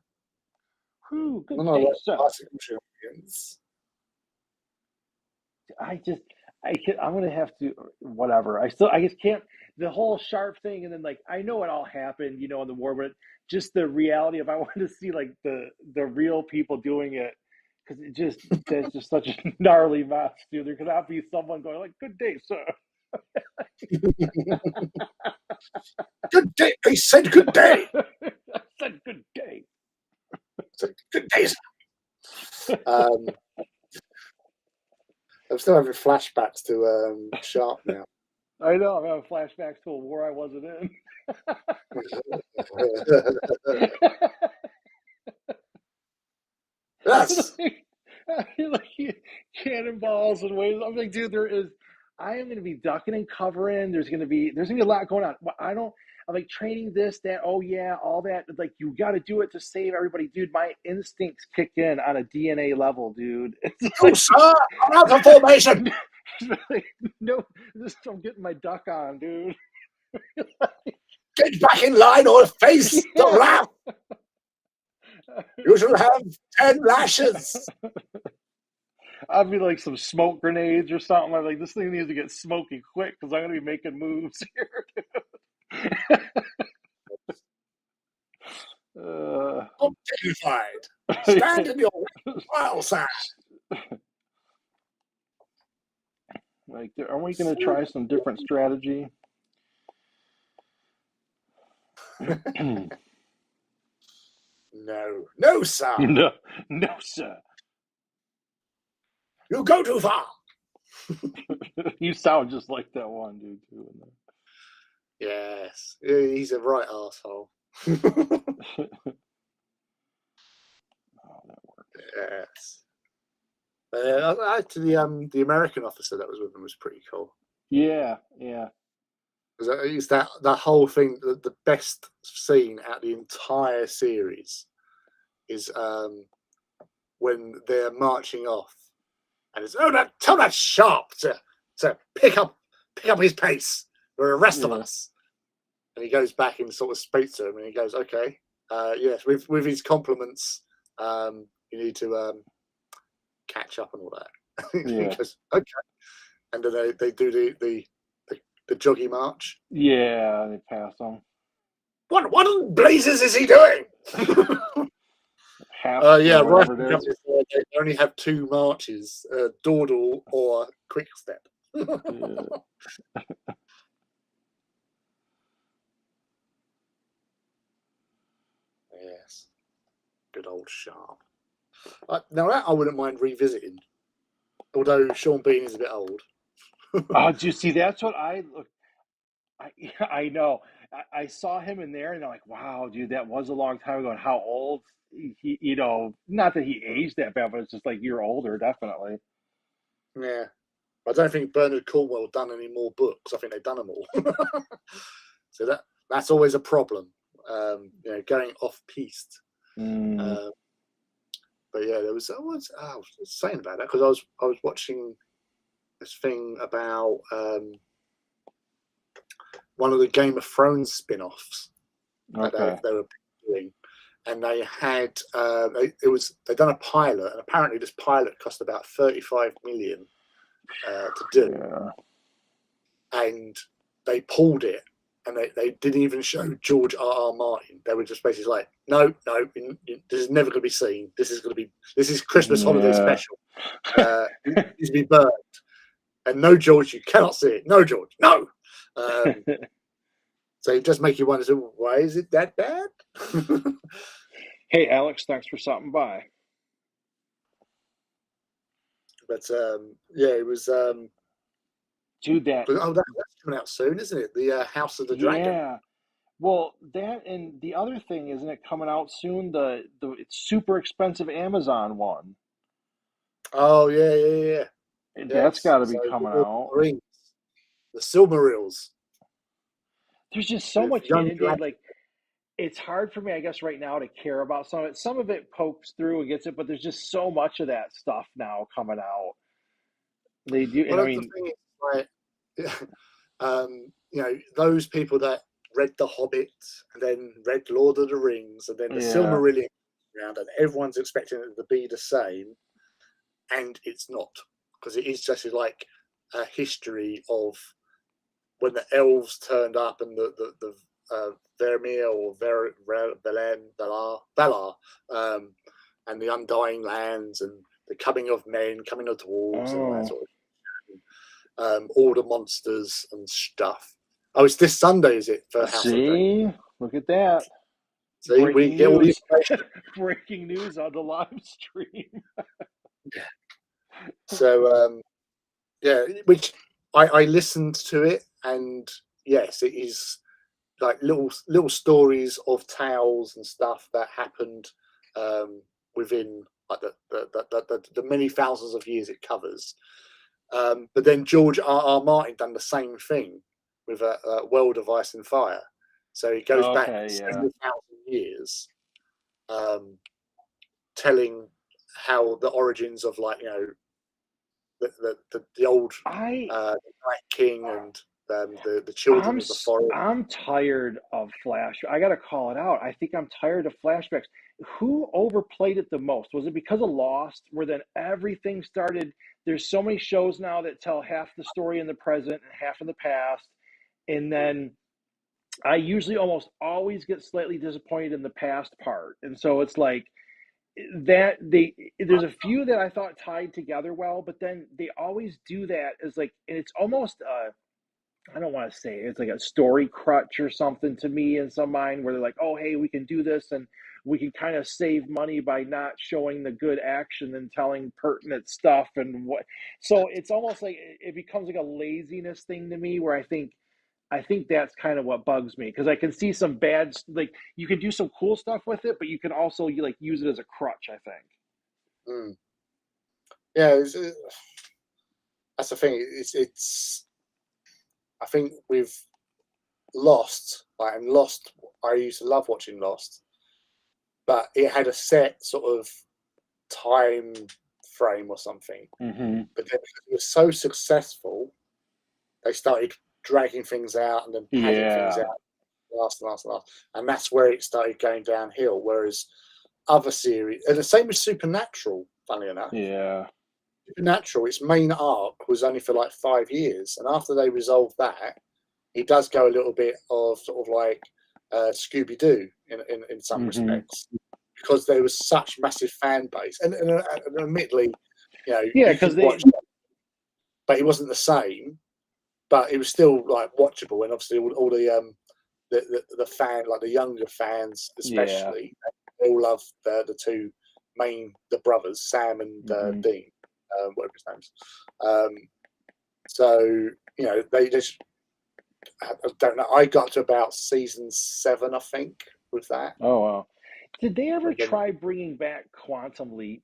S1: Whew. Good
S2: No,
S1: day,
S2: like
S1: sir.
S2: bicycle champions.
S1: I'm gonna have to whatever. I just can't the whole sharp thing, and then like I know it all happened, in the war, but just the reality of I want to see like the real people doing it because that's just such a gnarly mess, dude. There could not be someone going like, "Good day, sir."
S2: Good day. I said good day.
S1: I said good day.
S2: Good day, sir. I'm still having flashbacks to Sharp now.
S1: I know. I'm having flashbacks to a war I wasn't in.
S2: Yes.
S1: like cannonballs and waves. I'm like, dude, I am going to be ducking and covering. There's gonna be a lot going on. I'm like training this, that. Oh yeah, all that. Like you got to do it to save everybody, dude. My instincts kick in on a DNA level, dude. It's
S2: No,
S1: like,
S2: sir. I'm out of formation.
S1: like, no, I'm getting my duck on, dude.
S2: Get back in line or face the wrath. You shall have 10 lashes.
S1: I'd be like some smoke grenades or something. I'm like, this thing needs to get smoky quick because I'm gonna be making moves here.
S2: I'm dignified. Stand in your while, sir.
S1: like, are we gonna try some different strategy?
S2: No, sir.
S1: No, no, sir.
S2: You go too far.
S1: You sound just like that one dude too.
S2: Yes, he's a right arsehole.
S1: Oh, that worked.
S2: Yes. Actually, the American officer that was with him was pretty cool.
S1: Yeah.
S2: Because that whole thing, the best scene out the entire series is when they're marching off, and it's tell that Sharp to pick up his pace for the rest of us. And he goes back and sort of speaks to him, and he goes, "Okay, yes, with his compliments, you need to catch up and all that."
S1: Yeah.
S2: He goes, "Okay," and then they do the joggy march.
S1: Yeah, they pass them.
S2: What in blazes is he doing?
S1: Half.
S2: Yeah, right.
S1: Whatever it is.
S2: They only have 2 marches: dawdle or quick step.
S1: Yeah.
S2: Yes, good old Sharp. Now that I wouldn't mind revisiting, although Sean Bean is a bit old.
S1: Oh, do you see? That's what I look. I know. I saw him in there, and I'm like, wow, dude, that was a long time ago. And how old he, not that he aged that bad, but it's just like you're older, definitely.
S2: Yeah, I don't think Bernard Cornwell done any more books. I think they've done them all. So that's always a problem. Going off piste. But yeah, I was saying about that because I was watching this thing about one of the Game of Thrones spin-offs that
S1: Okay.
S2: they were doing, and they had they'd done a pilot, and apparently this pilot cost about 35 million to do,
S1: Yeah.
S2: and they pulled it. And they didn't even show George R. Martin. They were just basically like, no, this is never going to be seen. This is Christmas holiday
S1: Yeah.
S2: special. It needs to be burned. And no, George, you cannot see it. No, George, no. So it does make you wonder, so why is it that bad?
S1: Hey, Alex, thanks for stopping by.
S2: But yeah, it was.
S1: Dude, that,
S2: That's coming out soon, isn't it? The House of the Dragon.
S1: yeah. Well, that and the other thing, isn't it coming out soon? The it's super expensive Amazon one.
S2: Oh yeah.
S1: That's
S2: Yes.
S1: got to be
S2: So
S1: coming
S2: Lord of
S1: out.
S2: the Rings, the Silmarils
S1: There's just so
S2: with
S1: much in
S2: young
S1: it, Dave.
S2: dragon.
S1: Like, it's hard for me, I guess, right now to care about some of it. Some of it pokes through and gets it, but there's just so much of that stuff now coming out. They do, and I
S2: Well, the
S1: mean,
S2: thing is, like, those people that read The Hobbit and then read Lord of the Rings and then the
S1: yeah,
S2: Silmarillion around, and everyone's expecting it to be the same, and it's not, because it is just like a history of when the elves turned up and the Vermeer or Valar, and the Undying Lands and the coming of men, coming of dwarves, and all that
S1: oh,
S2: sort of all the monsters and stuff. Oh, it's this Sunday, is it, for House of the Dragon?
S1: see, look at that.
S2: See, we
S1: Breaking
S2: get all the
S1: news.
S2: information.
S1: Breaking news on the live stream.
S2: So, yeah, which I listened to it, and yes, it is like little stories of tales and stuff that happened within like the many thousands of years it covers. But then George R. Martin done the same thing with a World of Ice and Fire. So it goes back
S1: Okay, yeah.
S2: several thousand years, um, telling how the origins of, like, the old
S1: I
S2: Night King and the children of the forest.
S1: I'm tired of flash. I gotta call it out. I think I'm tired of flashbacks. Who overplayed it the most? Was it because of Lost, where then everything started? There's so many shows now that tell half the story in the present and half in the past, and then I usually almost always get slightly disappointed in the past part. And so it's like that there's a few that I thought tied together well, but then they always do that as like, and it's almost I don't want to say it's like a story crutch or something to me in some mind where they're like, oh, hey, we can do this and we can kind of save money by not showing the good action and telling pertinent stuff and what. So it's almost like it becomes like a laziness thing to me where I think that's kind of what bugs me because I can see some bad, like you can do some cool stuff with it, but you can also like use it as a crutch, I think.
S2: Mm. Yeah, that's the thing. It's I think with Lost, like, and Lost, I used to love watching Lost, but it had a set sort of time frame or something.
S1: Mm-hmm.
S2: But then because it was so successful, they started dragging things out and then padding things
S1: Yeah.
S2: out last, and that's where it started going downhill. Whereas other series, and the same with Supernatural, funny enough.
S1: Yeah.
S2: Supernatural, its main arc was only for like 5 years, and after they resolved that, it does go a little bit of sort of like Scooby Doo in some
S1: Mm-hmm.
S2: respects, because there was such massive fan base, and admittedly,
S1: Yeah,
S2: you
S1: because
S2: could watch, but it wasn't the same. But it was still like watchable, and obviously all the fan, like the younger fans
S1: yeah.
S2: especially, they all love the brothers, Sam and
S1: Mm-hmm.
S2: Dean, whatever his name's. So they just, I don't know. I got to about season 7, I think, with that,
S1: Oh wow. Did they ever
S2: and then
S1: try bringing back Quantum Leap?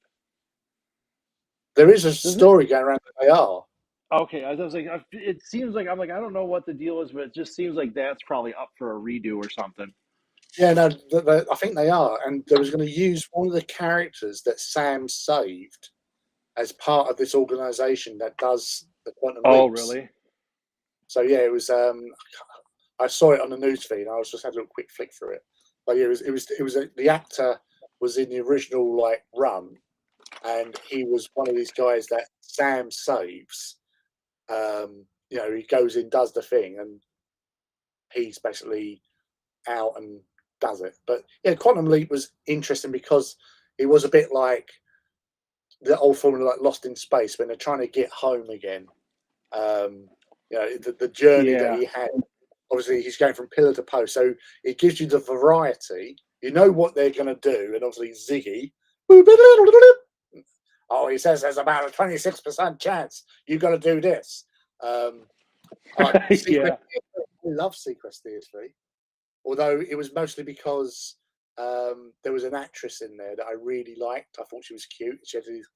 S2: there is a
S1: Doesn't it?
S2: story going around that they are.
S1: Okay, I was like, it seems like I'm like I don't know what the deal is, but it just seems like that's probably up for a redo or something.
S2: Yeah, no, I think they are, and they was going to use one of the characters that Sam saved as part of this organisation that does the quantum
S1: Oh,
S2: leaps.
S1: really?
S2: So yeah, it was. I saw it on the news feed. I was just had a little quick flick through it, but yeah, the actor was in the original like run, and he was one of these guys that Sam saves. He goes in, does the thing, and he's basically out and does it. But yeah, Quantum Leap was interesting because it was a bit like the old formula, like Lost in Space, when they're trying to get home again. The journey that
S1: Yeah.
S2: he had. Obviously, he's going from pillar to post, so it gives you the variety. You know what they're going to do, and obviously Ziggy. Oh, he says there's about a 26% chance you got to do this. Secret.
S1: Yeah.
S2: I love Secret Theatre, although it was mostly because there was an actress in there that I really liked. I thought she was cute. She had these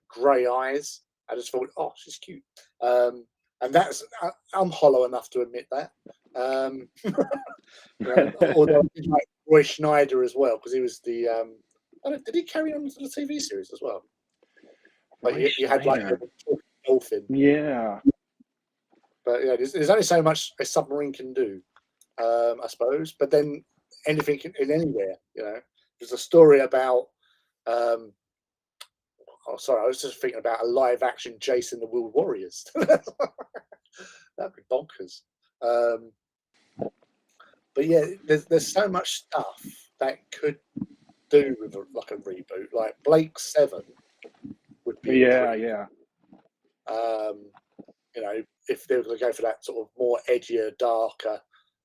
S2: grey eyes. I just thought, oh, she's cute. And I'm hollow enough to admit that. Although I did like Roy Schneider as well, because he was the. Did he carry on to the TV series as well? But
S1: Roy
S2: you had like
S1: Schneider.
S2: a dolphin.
S1: Yeah.
S2: But yeah, there's only so much a submarine can do, I suppose. But then anything in anywhere, there's a story about. Sorry, I was just thinking about a live action Jason the World Warriors. That'd be bonkers. But yeah, there's so much stuff that could do with like a reboot. Like Blake 7 would be
S1: Yeah.
S2: pretty
S1: Yeah.
S2: cool. If they were going to go for that sort of more edgier, darker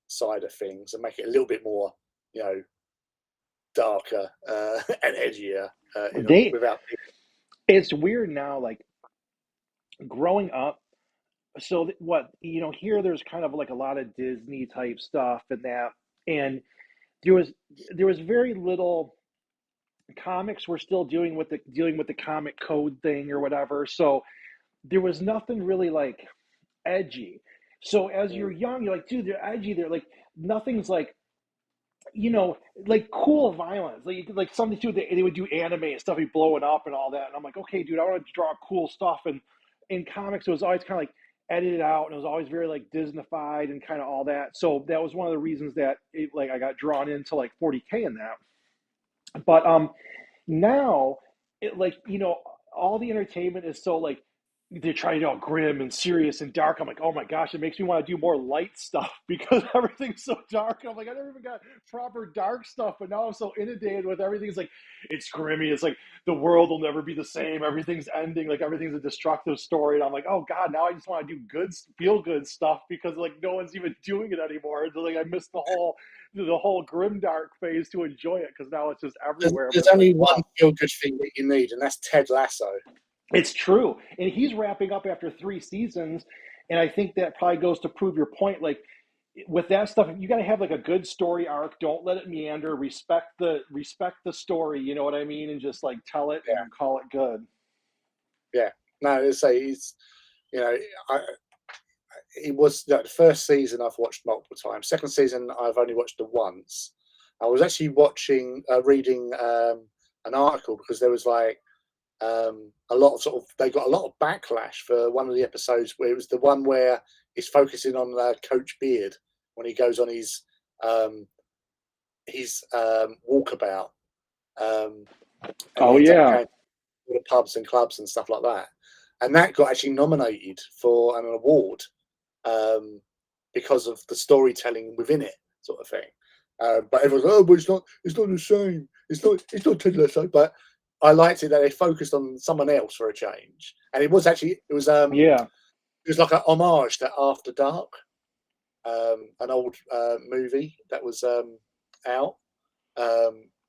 S2: side of things and make it a little bit more, darker and edgier,
S1: They.
S2: without.
S1: It's weird now. Like growing up. So what here there's kind of like a lot of Disney type stuff and that, and there was there was very little comics were still dealing with the comic code thing or whatever. So there was nothing really like edgy. So as you're young, you're like, dude, they're edgy. They're like nothing's like like cool violence. Like something too. They would do anime and stuff, be blowing up and all that. And I'm like, okay, dude, I want to draw cool stuff. And in comics, it was always kind of like edited out, and it was always very like Disneyfied and kind of all that. So that was one of the reasons that like I got drawn into like 40K in that. But now it like all the entertainment is so like they're trying to get all grim and serious and dark. I'm like, oh my gosh, it makes me want to do more light stuff because everything's so dark. I'm like, I never even got proper dark stuff, but now I'm so inundated with everything's like it's grimmy. It's like the world will never be the same. Everything's ending. Like everything's a destructive story. And I'm like, oh god, now I just want to do good, feel good stuff because like no one's even doing it anymore. And, like I missed the whole grimdark phase to enjoy it because now it's just everywhere. I'm
S2: There's
S1: just like,
S2: only one
S1: wow.
S2: feel good thing that you need, and that's Ted Lasso.
S1: It's true. And he's wrapping up after 3 seasons. And I think that probably goes to prove your point. Like with that stuff, you got to have like a good story arc. Don't let it meander. Respect the story. You know what I mean? And just like tell it
S2: Yeah,
S1: and call it good.
S2: yeah. No, let's say he's, you know, I, it was the first season I've watched multiple times. Second season I've only watched it once. I was actually reading an article because there was like a lot of they got a lot of backlash for one of the episodes where it was the one where he's focusing on Coach Beard when he goes on um, his walkabout, and he
S1: Oh
S2: ends up
S1: yeah.
S2: going to all the pubs and clubs and stuff like that. And that got actually nominated for an award because of the storytelling within it, sort of thing. But everyone's like, oh, but it's not the same. It's not Ted Lasso. But I liked it that they focused on someone else for a change, and it was
S1: Yeah.
S2: like a homage to After Dark, an old movie that was out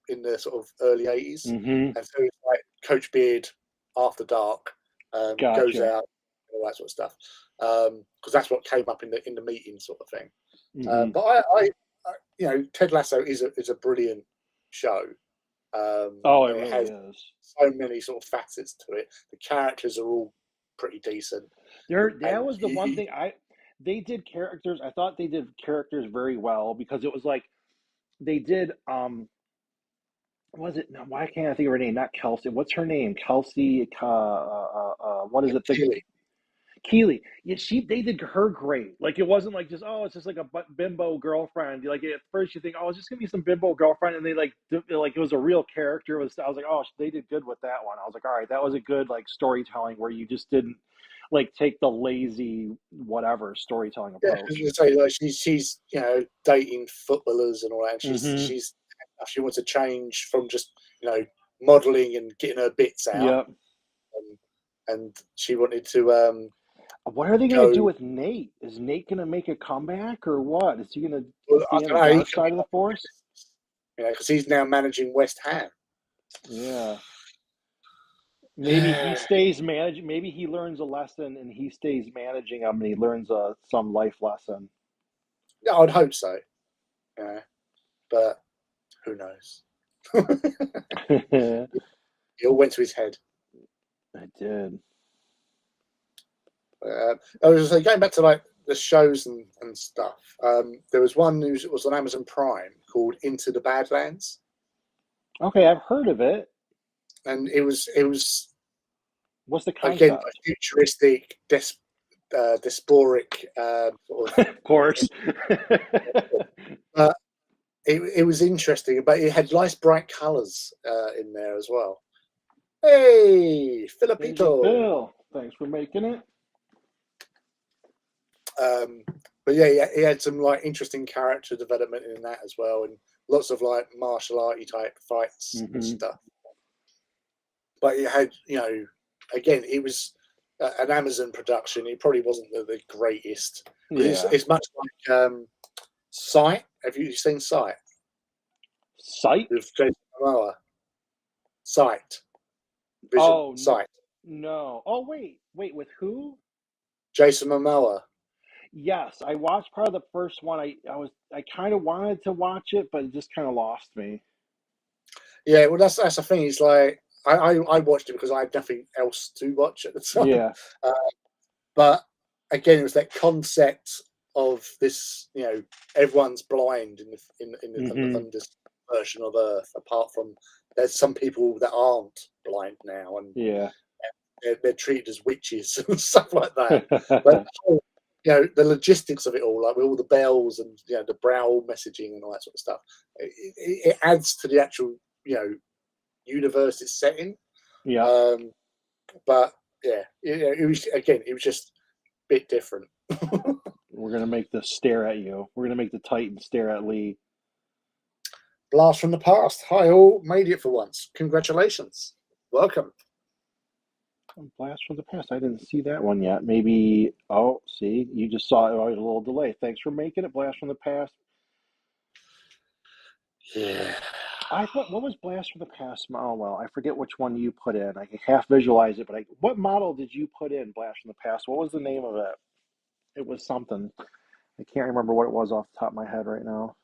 S2: in the sort of early 80s,
S1: Mm-hmm.
S2: and so it's like Coach Beard After Dark goes
S1: Gotcha.
S2: out, all that sort of stuff, because that's what came up in the meeting, sort of thing.
S1: Mm-hmm.
S2: But Ted Lasso is a brilliant show,
S1: Oh, it
S2: and it
S1: really
S2: has
S1: is.
S2: so many sort of facets to it. The characters are all pretty decent,
S1: That
S2: and
S1: was the one thing they did characters. I thought they did characters very well because it was like they did was it no, why can't I think of her name? Not Kelsey. What's her name? Kelsey what is it? The
S2: Keely.
S1: Keely. Yeah, they did her great. Like it wasn't like just it's just like a bimbo girlfriend. Like at first you think it's just gonna be some bimbo girlfriend, and they like it was a real character. I was like they did good with that one. I was like all right, that was a good like storytelling where you just didn't like take the lazy whatever storytelling
S2: Yeah,
S1: approach.
S2: as I say, like she's dating footballers and all that. And
S1: Mm-hmm.
S2: she wants to change from just modelling and getting her bits out,
S1: Yep.
S2: and, and she wanted to
S1: What are they gonna do
S2: go.
S1: with Nate? Is Nate gonna make a comeback or what? Is he gonna
S2: Well, I
S1: stay on the
S2: don't know. He
S1: dark
S2: could be
S1: side of the force?
S2: because he's now managing West Ham.
S1: Yeah. Maybe he stays managing. Maybe he learns a lesson and he stays managing them, and he learns some life lesson.
S2: Yeah, I'd hope so. Yeah, but who knows?
S1: I
S2: It all went to his head.
S1: did.
S2: I was going back to like the shows and stuff. There was one news that was on Amazon Prime called Into the Badlands,
S1: Okay, I've heard of it.
S2: and it was
S1: What's the
S2: again a
S1: concept?
S2: futuristic, dysporic sort of.
S1: Of course.
S2: Uh, it was interesting, but it had nice bright colours in there as well. Hey,
S1: Ninja
S2: Filipito.
S1: Bill, thanks for making it.
S2: Um, but yeah, he had some like interesting character development in that as well, and lots of like martial arty type fights and
S1: Hmm.
S2: stuff. But it had, again, it was an Amazon production. It probably wasn't the greatest because
S1: Yeah.
S2: it's much like Sight. Have you seen Sight
S1: Sight?
S2: with Jason Momoa? Sight, Vision,
S1: Oh,
S2: Sight.
S1: no. Oh, wait, with who?
S2: Jason Momoa.
S1: Yes, I watched part of the first one. I kind of wanted to watch it, but it just kind of lost me.
S2: Yeah, well, that's the thing. It's like I watched it because I had nothing else to watch at the time.
S1: Yeah.
S2: Uh, but again, it was that concept of this. Everyone's blind
S1: Hmm.
S2: on this version of Earth. Apart from there's some people that aren't blind now, and
S1: Yeah.
S2: they're treated as witches and stuff like that. But the logistics of it all, like with all the bells and the brow messaging and all that sort of stuff, it adds to the actual universe it's set in.
S1: Yeah.
S2: Um, but yeah, it was again, it was just a bit different.
S1: We're gonna make the stare at you. We're gonna make the Titan stare at Lee.
S2: Blast from the past. Hi all, made it for once. Congratulations. Welcome.
S1: Blast from the past. I didn't see that one yet. Maybe. Oh, see, you just saw it. Oh, a little delay. Thanks for making it. Blast from the past.
S2: Yeah.
S1: I thought, what was Blast from the Past? Oh, well, I forget which one you put in. I can half visualize it, but what model did you put in Blast from the Past? What was the name of it? It was something. I can't remember what it was off the top of my head right now.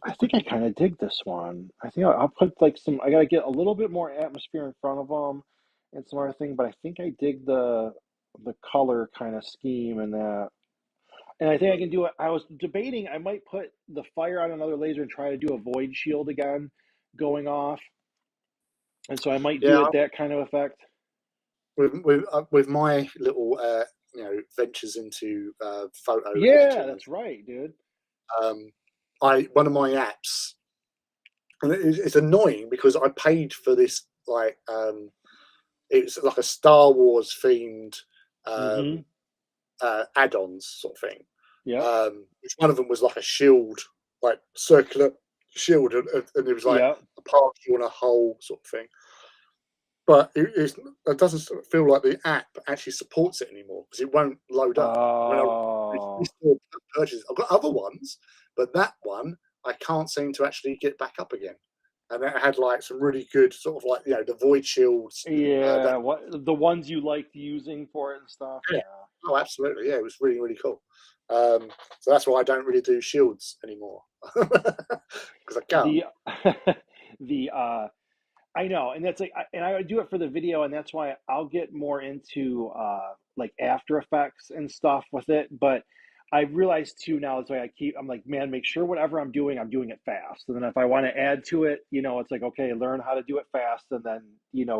S1: I think I kind of dig this one. I think I'll put like I gotta get a little bit more atmosphere in front of them and some other thing, but I think I dig the color kind of scheme and that. And I think I can do it. I was debating, I might put the fire on another laser and try to do a void shield again going off. And so I might do
S2: Yeah,
S1: it that kind of effect.
S2: with my little ventures into photo
S1: Yeah,
S2: editing,
S1: that's right, dude.
S2: um, I one of my apps, and it's annoying because I paid for this like it's like a Star Wars themed
S1: Mm-hmm.
S2: um, add-ons sort of thing.
S1: Yep.
S2: Which one of them was like a shield, like circular shield, and it was like
S1: Yep.
S2: a particle and a hole sort of thing. But it doesn't sort of feel like the app actually supports it anymore because it won't load up. When I
S1: Oh,
S2: restore purchases, I've got other ones, but that one I can't seem to actually get back up again. And it had like some really good sort of like the void shields.
S1: yeah.
S2: That
S1: What the ones you liked using for it and stuff?
S2: Yeah,
S1: Yeah.
S2: oh absolutely, yeah, it was really really cool. So that's why I don't really do shields anymore because I can't.
S1: The the I know, and that's like, and I would do it for the video, and that's why I'll get more into like After Effects and stuff with it. But I realized too now, it's like I'm like, man, make sure whatever I'm doing it fast. And then if I want to add to it, it's like, okay, learn how to do it fast and then,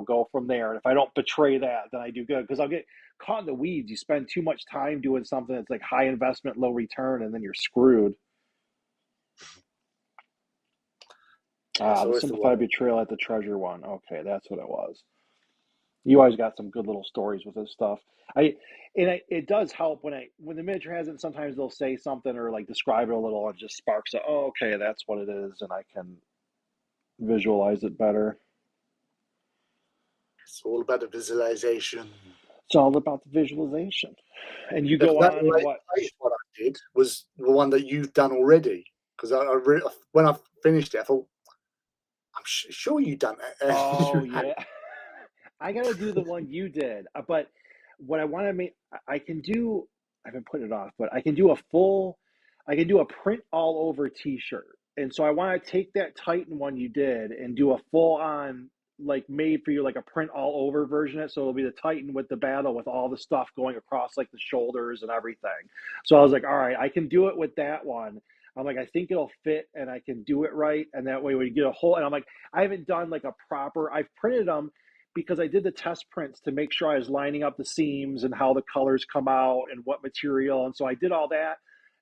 S1: go from there. And if I don't betray that, then I do good because I'll get caught in the weeds. You spend too much time doing something that's like high investment, low return, and then you're screwed.
S2: That's
S1: Ah, the
S2: always the way.
S1: simplified betrayal at the treasure one. Okay, that's what it was. You always got some good little stories with this stuff. It does help when the miniature has it. Sometimes they'll say something or like describe it a little, and it just sparks a, oh, okay, that's what it is, and I can visualize it better.
S2: It's all about the visualization.
S1: It's all about the visualization. And you
S2: Yeah,
S1: go
S2: because that
S1: on and what?
S2: latest one I did was the one that you've done already. Because when I finished it, I thought, I'm sure you've done it.
S1: Oh
S2: You had.
S1: yeah, I gotta do the one you did. But what I want to make, I can do. I've been putting it off, but I can do a full. I can do a print all over T-shirt, and so I want to take that Titan one you did and do a full on like made for you like a print all over version of it. So it'll be the Titan with the battle with all the stuff going across like the shoulders and everything. So I was like, all right, I can do it with that one. I'm like, I think it'll fit and I can do it right. And that way we get a whole, and I'm like, I haven't done like a proper, I've printed them because I did the test prints to make sure I was lining up the seams and how the colors come out and what material. And so I did all that.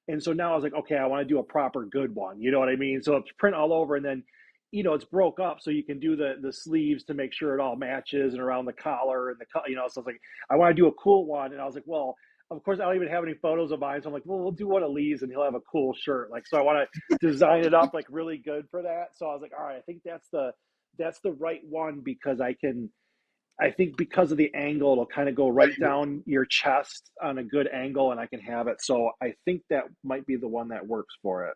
S1: And so now I was like, okay, I want to do a proper good one. You know what I mean? So it's print all over and then, it's broke up so you can do the sleeves to make sure it all matches and around the collar and so I was like, I want to do a cool one. And I was like, well, of course, I don't even have any photos of mine. So I'm like, well, we'll do one of Lee's and he'll have a cool shirt. Like, so I want to design it up like really good for that. So I was like, all right, I think that's the right one because I think because of the angle, it'll kind of go right down your chest on a good angle and I can have it. So I think that might be the one that works for it.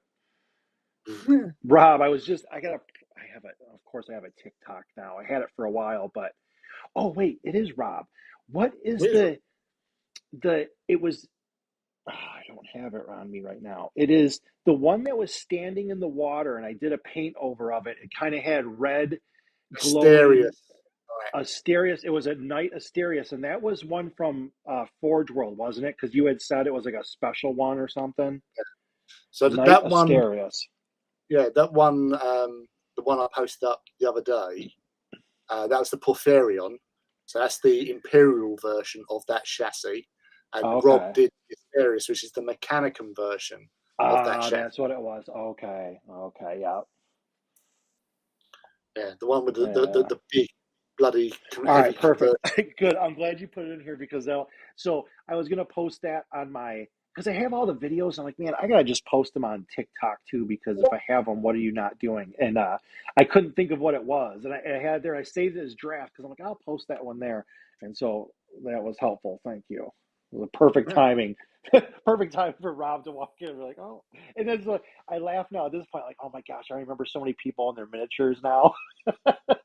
S1: Rob, I have it. Of course, I have a TikTok now. I had it for a while, but oh, wait, it is Rob. What is
S2: Here's
S1: it was, I don't have it around me right now. It is the one that was standing in the water and I did a paint over of it. It kind of had red glowing
S2: Asterius. Right.
S1: Asterius. It was a night Asterius, and that was one from Forge World, wasn't it? Because you had said it was like a special one or something.
S2: So
S1: Night
S2: that one,
S1: Asterius.
S2: yeah, that one, the one I posted up the other day, that was the Porphyrion. So that's the Imperial version of that chassis. And Rob
S1: Okay.
S2: did the Asterius, which is the Mechanicum version of that
S1: Ah,
S2: chassis.
S1: that's what it was. Okay. Okay. Yeah.
S2: Yeah, the one with
S1: Yeah.
S2: the big bloody
S1: All
S2: heavy
S1: right, perfect.
S2: converter.
S1: Good. I'm glad you put it in here because so I was gonna post that on my because I have all the videos. I'm like, man, I gotta just post them on TikTok too because if I have them, what are you not doing? And I couldn't think of what it was, and I had there. I saved it as draft because I'm like, I'll post that one there, and so that was helpful. Thank you. It was a perfect
S2: Yeah.
S1: timing. Perfect time for Rob to walk in. We're like, oh, and then so I laugh now at this point, like, oh my gosh, I remember so many people and their miniatures now.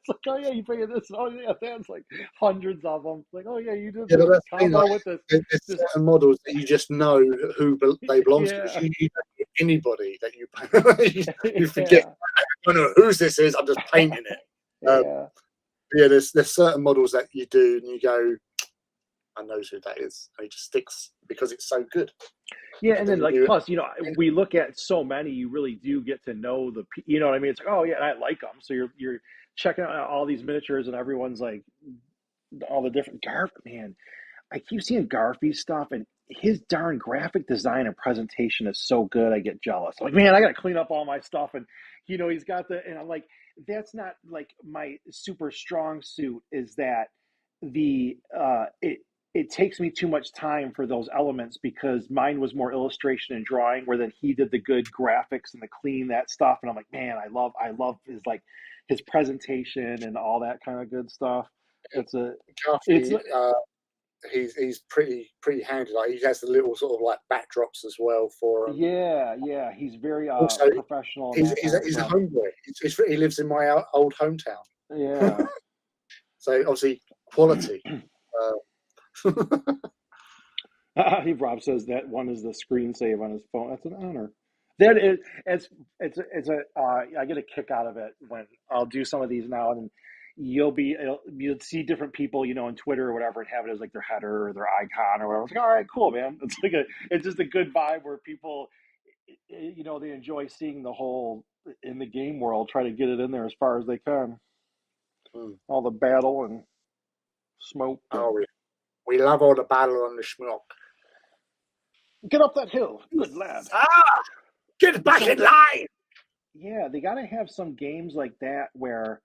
S1: It's like, oh yeah, you figured this. Oh yeah, that's like hundreds of them. It's like, oh yeah, you did
S2: Yeah, but
S1: the
S2: that's the thing.
S1: combo
S2: Like,
S1: with this.
S2: there's
S1: This,
S2: certain models that you just know who they belong to because
S1: yeah,
S2: you don't know anybody that you forget.
S1: yeah,
S2: I don't know whose this is. I'm just painting it.
S1: yeah,
S2: Yeah, there's certain models that you do and you go, I know who that is. And it just sticks because it's so good.
S1: yeah. And then
S2: And
S1: like,
S2: you,
S1: plus, we look at so many, you really do get to know you know what I mean? It's like, oh yeah, I like them. So you're checking out all these miniatures, and everyone's like, all the different man. I keep seeing Garfie's stuff, and his darn graphic design and presentation is so good. I get jealous. I'm like, man, I got to clean up all my stuff, and he's got and I'm like, that's not like my super strong suit. Is that it takes me too much time for those elements because mine was more illustration and drawing, where then he did the good graphics and the clean that stuff, and I'm like, man, I love his his presentation and all that kind of good stuff. It's a it's
S2: Garfield, he's pretty handy. Like he has the little sort of like backdrops as well for
S1: Yeah, he's very
S2: Also,
S1: professional in that kind of
S2: he's a
S1: stuff.
S2: homeboy. He lives in my old hometown.
S1: Yeah.
S2: So obviously quality. Uh,
S1: Rob says that one is the screensaver on his phone. That's an honor. That is, it's a I get a kick out of it when I'll do some of these now, and you'd see different people, on Twitter or whatever, and have it as like their header or their icon or whatever. It's like, all right, cool, man. It's just a good vibe where people, they enjoy seeing the whole in the game world, try to get it in there as far as they can.
S2: Mm.
S1: All the battle and smoke.
S2: Oh, we love all the battle and the smoke.
S1: Get up that hill, good lad.
S2: Get back in line.
S1: Yeah, they got to have some games like that where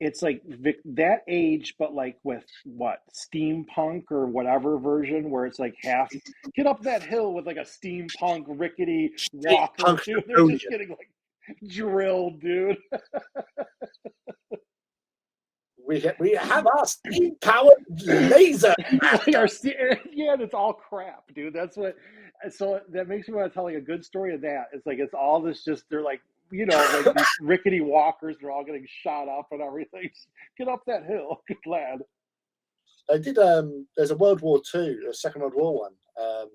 S1: it's like that age, but like with what, steampunk or whatever version, where it's like half get up that hill with like a steampunk rickety walker,
S2: Punk
S1: dude. They're just getting like drilled, dude.
S2: We have our steam powered laser.
S1: Like yeah, and it's all crap, dude. That's what. So that makes me want to tell like a good story of that. It's like it's all this just they're like like these rickety walkers. They're all getting shot up and everything. Get up that hill, good lad.
S2: They did. There's a World War II, a Second World War one,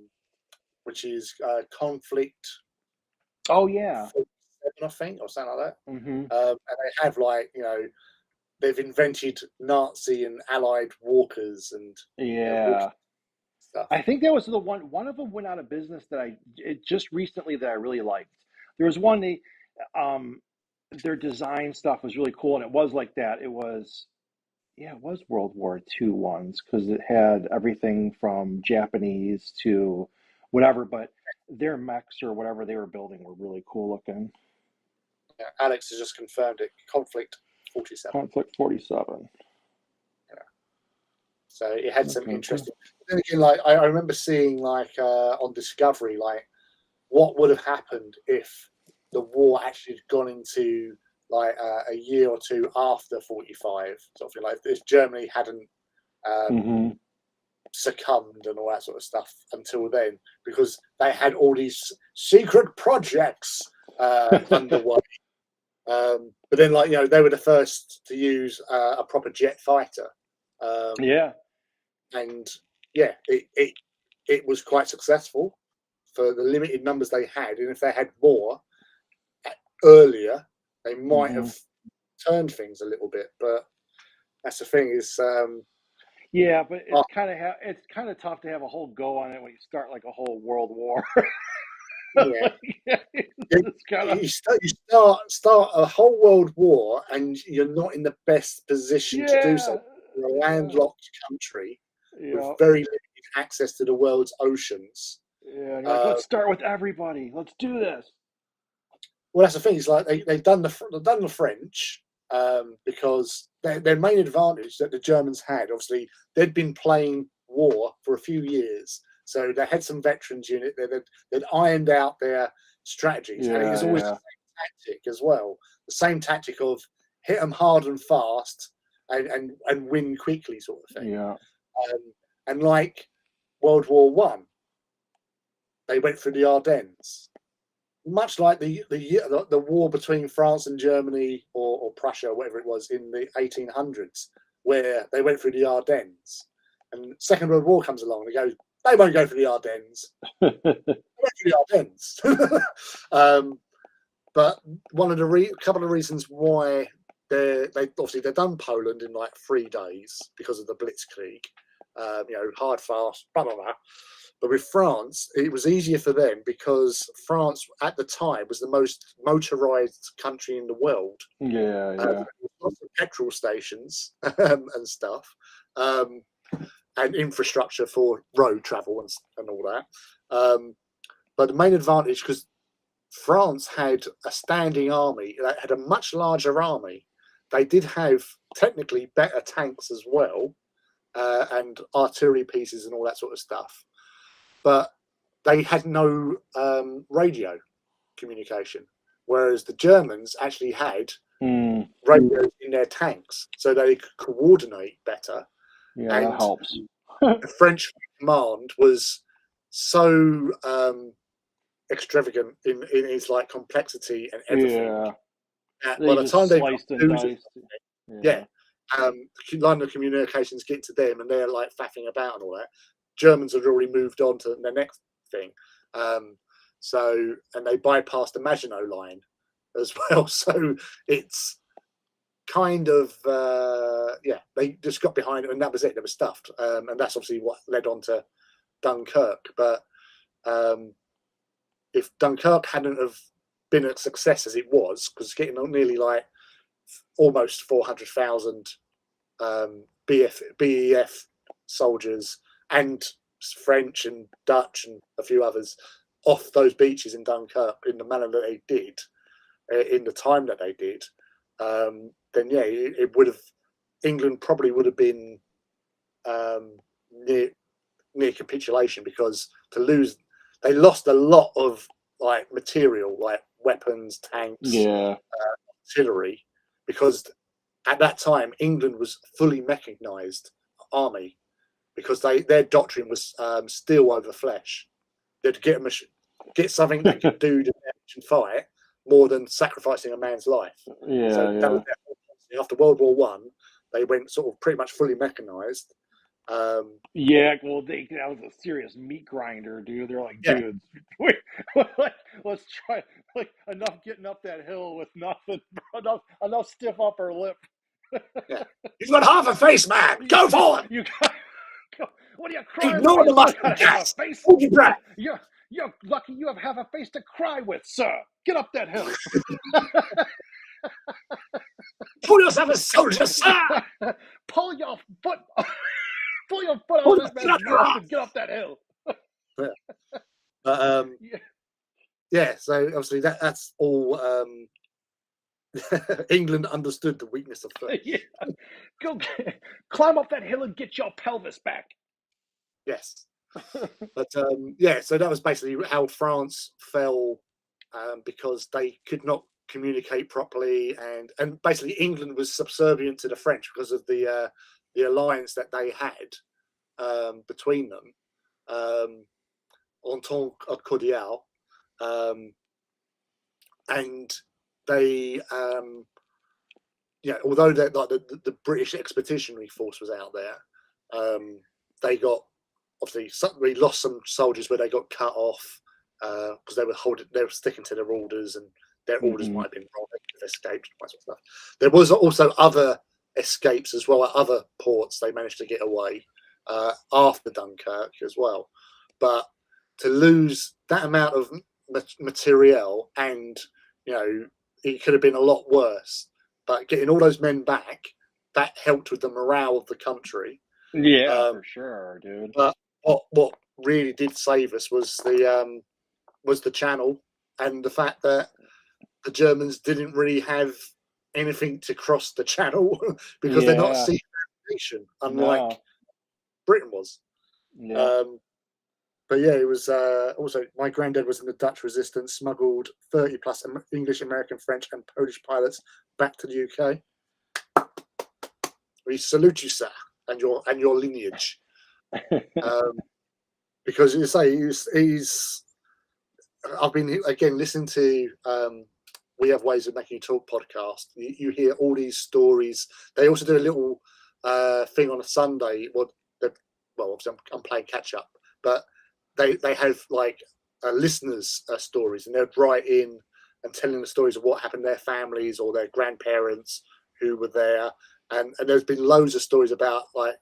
S2: which is Conflict.
S1: Oh yeah,
S2: 47, I think, or something like that.
S1: mm-hmm.
S2: And they have they've invented Nazi and Allied walkers and
S1: Yeah.
S2: Stuff.
S1: I think that was the one. One of them went out of business just recently that I really liked. There was one their design stuff was really cool, and it was like that. It was World War II ones because it had everything from Japanese to whatever, but their mechs or whatever they were building were really cool looking.
S2: Yeah, Alex has just confirmed it. Conflict 47.
S1: Conflict 47.
S2: So it had some interesting. Then again, I remember seeing on Discovery, what would have happened if the war actually had gone into a year or two after 45, something like if Germany hadn't succumbed and all that sort of stuff until then, because they had all these secret projects underway. But then, they were the first to use a proper jet fighter. And it was quite successful for the limited numbers they had. And if they had more earlier, they might have turned things a little bit. But that's the thing is,
S1: but it's kind of tough to have a whole go on it when you start like a whole world war.
S2: Yeah, you start a whole world war, and you're not in the best position to do so. You're a landlocked country with very limited access to the world's oceans.
S1: Yeah, and you're like, let's start with everybody. Let's do this.
S2: Well, that's the thing. It's like they've done the French because their main advantage that the Germans had, obviously, they'd been playing war for a few years, so they had some veterans unit. They'd ironed out their strategies, and it was always the same tactic as well. The same tactic of hit them hard and fast and win quickly, sort of thing.
S1: Yeah.
S2: And like World War One, they went through the Ardennes, much like the war between France and Germany or Prussia, whatever it was, in the 1800s, where they went through the Ardennes. And Second World War comes along and they won't go for the Ardennes. They went for the Ardennes. But couple of reasons why they've done Poland in 3 days because of the Blitzkrieg. Hard, fast, blah, blah, blah. But with France, it was easier for them because France at the time was the most motorized country in the world. Lots of petrol stations and stuff, and infrastructure for road travel and all that. But the main advantage, because France had a standing army, they had a much larger army. They did have technically better tanks as well, and artillery pieces and all that sort of stuff. But they had no radio communication, whereas the Germans actually had radios in their tanks, so they could coordinate better.
S1: Yeah, and that helps.
S2: The French command was so extravagant in its complexity and everything. By the time they
S1: sliced and diced.
S2: line of communications get to them, and they're faffing about and all that. Germans had already moved on to the next thing, and they bypassed the Maginot Line as well. So it's kind of they just got behind it, and that was it. They were stuffed, and that's obviously what led on to Dunkirk. But if Dunkirk hadn't have been a success as it was, because getting nearly like almost 400,000 BEF soldiers and French and Dutch and a few others off those beaches in Dunkirk in the manner that they did, in the time that they did, then yeah, it would have. England probably would have been near capitulation, because they lost a lot of like material, like weapons, tanks,
S1: Yeah.
S2: artillery, because at that time England was fully mechanized army, because their doctrine was steel over flesh. They'd get something that could do the damage and fight more than sacrificing a man's life. So that was their whole policy. After World War One, they went sort of pretty much fully mechanized.
S1: Yeah, well, that was a serious meat grinder, dude. They're like,
S2: Yeah,
S1: dudes, wait, like, let's try, like, enough getting up that hill with nothing, enough stiff upper lip.
S2: yeah. You've got half a face, man. Go for it.
S1: You got, what are you crying for?
S2: Ignore
S1: You
S2: the
S1: still
S2: mustard
S1: gotta have a
S2: gas.
S1: face.
S2: Hold your breath.
S1: You're lucky you have half a face to cry with, sir. Get up that hill.
S2: Pull yourself a soldier, sir.
S1: Pull your foot, pull your foot out
S2: Pull
S1: of
S2: your
S1: this
S2: foot
S1: man's
S2: out your
S1: wrist
S2: ass.
S1: and get up that hill.
S2: Yeah. But yeah, so obviously that's all. England understood the weakness of foot.
S1: Yeah. Go climb up that hill and get your pelvis back.
S2: Yes, but yeah, so that was basically how France fell, because they could not communicate properly, and basically England was subservient to the French because of the alliance that they had between them, entente cordiale, and they although like the British Expeditionary Force was out there, they got obviously we lost some soldiers where they got cut off because they were sticking to their orders, and their orders might have been wrong. They could have escaped, that sort of stuff. There was also other escapes as well at other ports. They managed to get away after Dunkirk as well, but to lose that amount of materiel, and it could have been a lot worse. But getting all those men back, that helped with the morale of the country.
S1: Yeah, for sure, dude.
S2: But what really did save us was the Channel, and the fact that the Germans didn't really have anything to cross the Channel because they're not a sea nation, unlike Britain was.
S1: Yeah.
S2: But yeah, it was also my granddad was in the Dutch resistance, smuggled 30 plus English, American, French, and Polish pilots back to the UK. We salute you, sir, and your lineage. Because you say he's I've been again listening to We Have Ways of Making You Talk podcast. You hear all these stories. They also do a little thing on a Sunday. Well, obviously I'm playing catch up, but they have like listeners' stories, and they'd write in and telling the stories of what happened to their families or their grandparents who were there. And there's been loads of stories about like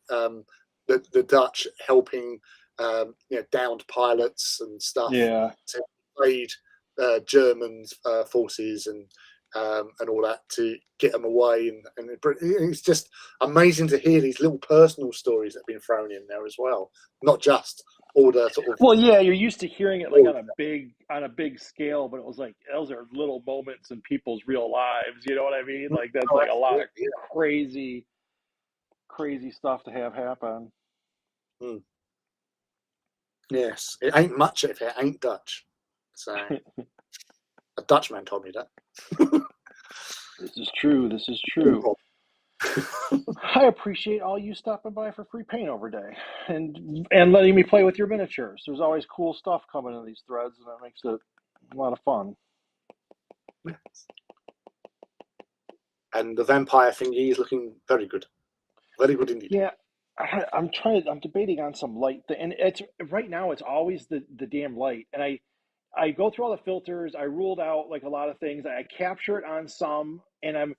S2: the Dutch helping downed pilots and stuff to aid German forces and all that to get them away. And it's just amazing to hear these little personal stories that have been thrown in there as well, not just all the sort of.
S1: Well, yeah, you're used to hearing it like on a big scale, but it was like those are little moments in people's real lives. You know what I mean? Like that's like a lot of crazy stuff to have happen.
S2: Yes, it ain't much if it ain't Dutch. So a Dutchman told me that.
S1: This is true. This is true. I appreciate all you stopping by for free paintover day and letting me play with your miniatures. There's always cool stuff coming in these threads, and that makes it a lot of fun.
S2: And the vampire thingy is looking very good indeed.
S1: Yeah, I'm debating on some light thing, and it's right now. It's always the damn light, and I go through all the filters. I ruled out like a lot of things. I capture it on some, and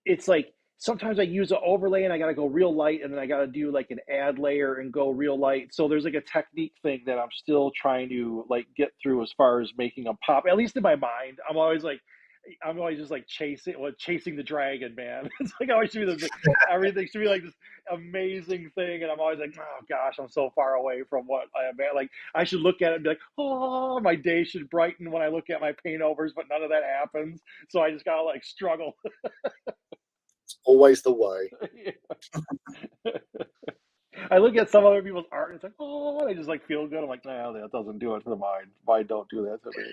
S1: it's like sometimes I use an overlay and I gotta go real light, and then I gotta do like an add layer and go real light. So there's like a technique thing that I'm still trying to like get through as far as making them pop. At least in my mind, I'm always just like chasing the dragon, man. It's like I always should be everything should be like this amazing thing, and I'm always like, oh gosh, I'm so far away from what I am at. Like I should look at it and be like, oh, my day should brighten when I look at my paint overs, but none of that happens. So I just gotta like struggle.
S2: It's always the way.
S1: I look at some other people's art and it's like, oh, I just like feel good. I'm like, no, that doesn't do it for mine. Mine don't do that to me.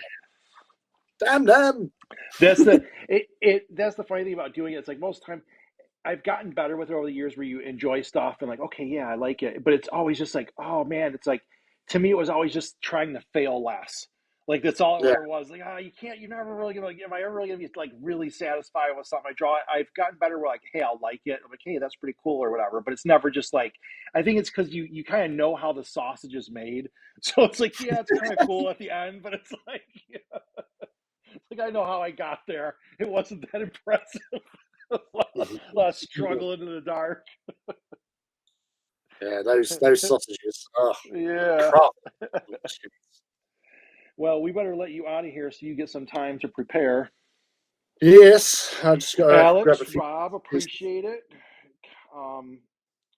S2: Damn them.
S1: That's that's the funny thing about doing it. It's like most time I've gotten better with it over the years where you enjoy stuff and like, okay, yeah, I like it. But it's always just like, oh man, it's like to me it was always just trying to fail less. Like that's all it
S2: Yeah.
S1: ever was. Like, you're never really gonna like, am I ever really gonna be like really satisfied with something I draw? I've gotten better where like, hey, I'll like it. I'm like, hey, that's pretty cool or whatever. But it's never just like I think it's because you kind of know how the sausage is made. So it's like, yeah, it's kind of cool at the end, but it's like like I know how I got there. It wasn't that impressive. a lot of struggle into the dark.
S2: Yeah, those sausages. Oh,
S1: Yeah.
S2: crap.
S1: Well, we better let you out of here so you get some time to prepare.
S2: Yes, I just got to grab
S1: Alex,
S2: a few.
S1: Rob, appreciate it. Um,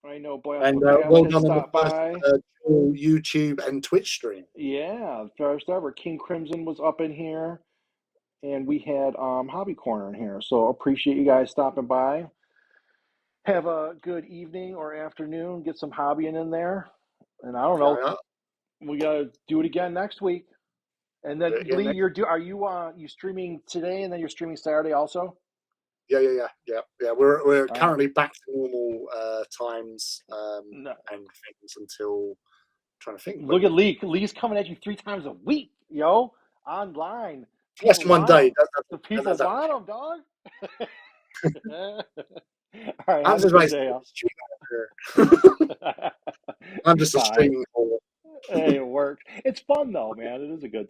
S1: I know Blast from
S2: And
S1: the Past
S2: well
S1: has
S2: done on the
S1: stopped
S2: first
S1: by.
S2: YouTube and Twitch stream.
S1: Yeah, first ever. King Crimson was up in here, and we had Hobby Corner in here. So appreciate you guys stopping by. Have a good evening or afternoon. Get some hobbying in there. And I don't
S2: Yeah,
S1: know,
S2: yeah.
S1: we gotta do it again next week. And
S2: Do it
S1: then
S2: again
S1: Lee,
S2: next.
S1: are you streaming today and then you're streaming Saturday also?
S2: Yeah. We're
S1: All right.
S2: currently back to normal times
S1: No,
S2: and things until trying to think
S1: look
S2: when.
S1: at Lee. Lee's coming at you 3 times a week, yo, online.
S2: Less
S1: People
S2: than one
S1: want
S2: day.
S1: him. The people
S2: That's
S1: want
S2: okay.
S1: him, dog. All right,
S2: I'm
S1: have a
S2: just
S1: good
S2: basically
S1: day.
S2: a streamer. I'm just a
S1: Bye.
S2: streaming for.
S1: Hey, it worked. It's fun though, man. It is a good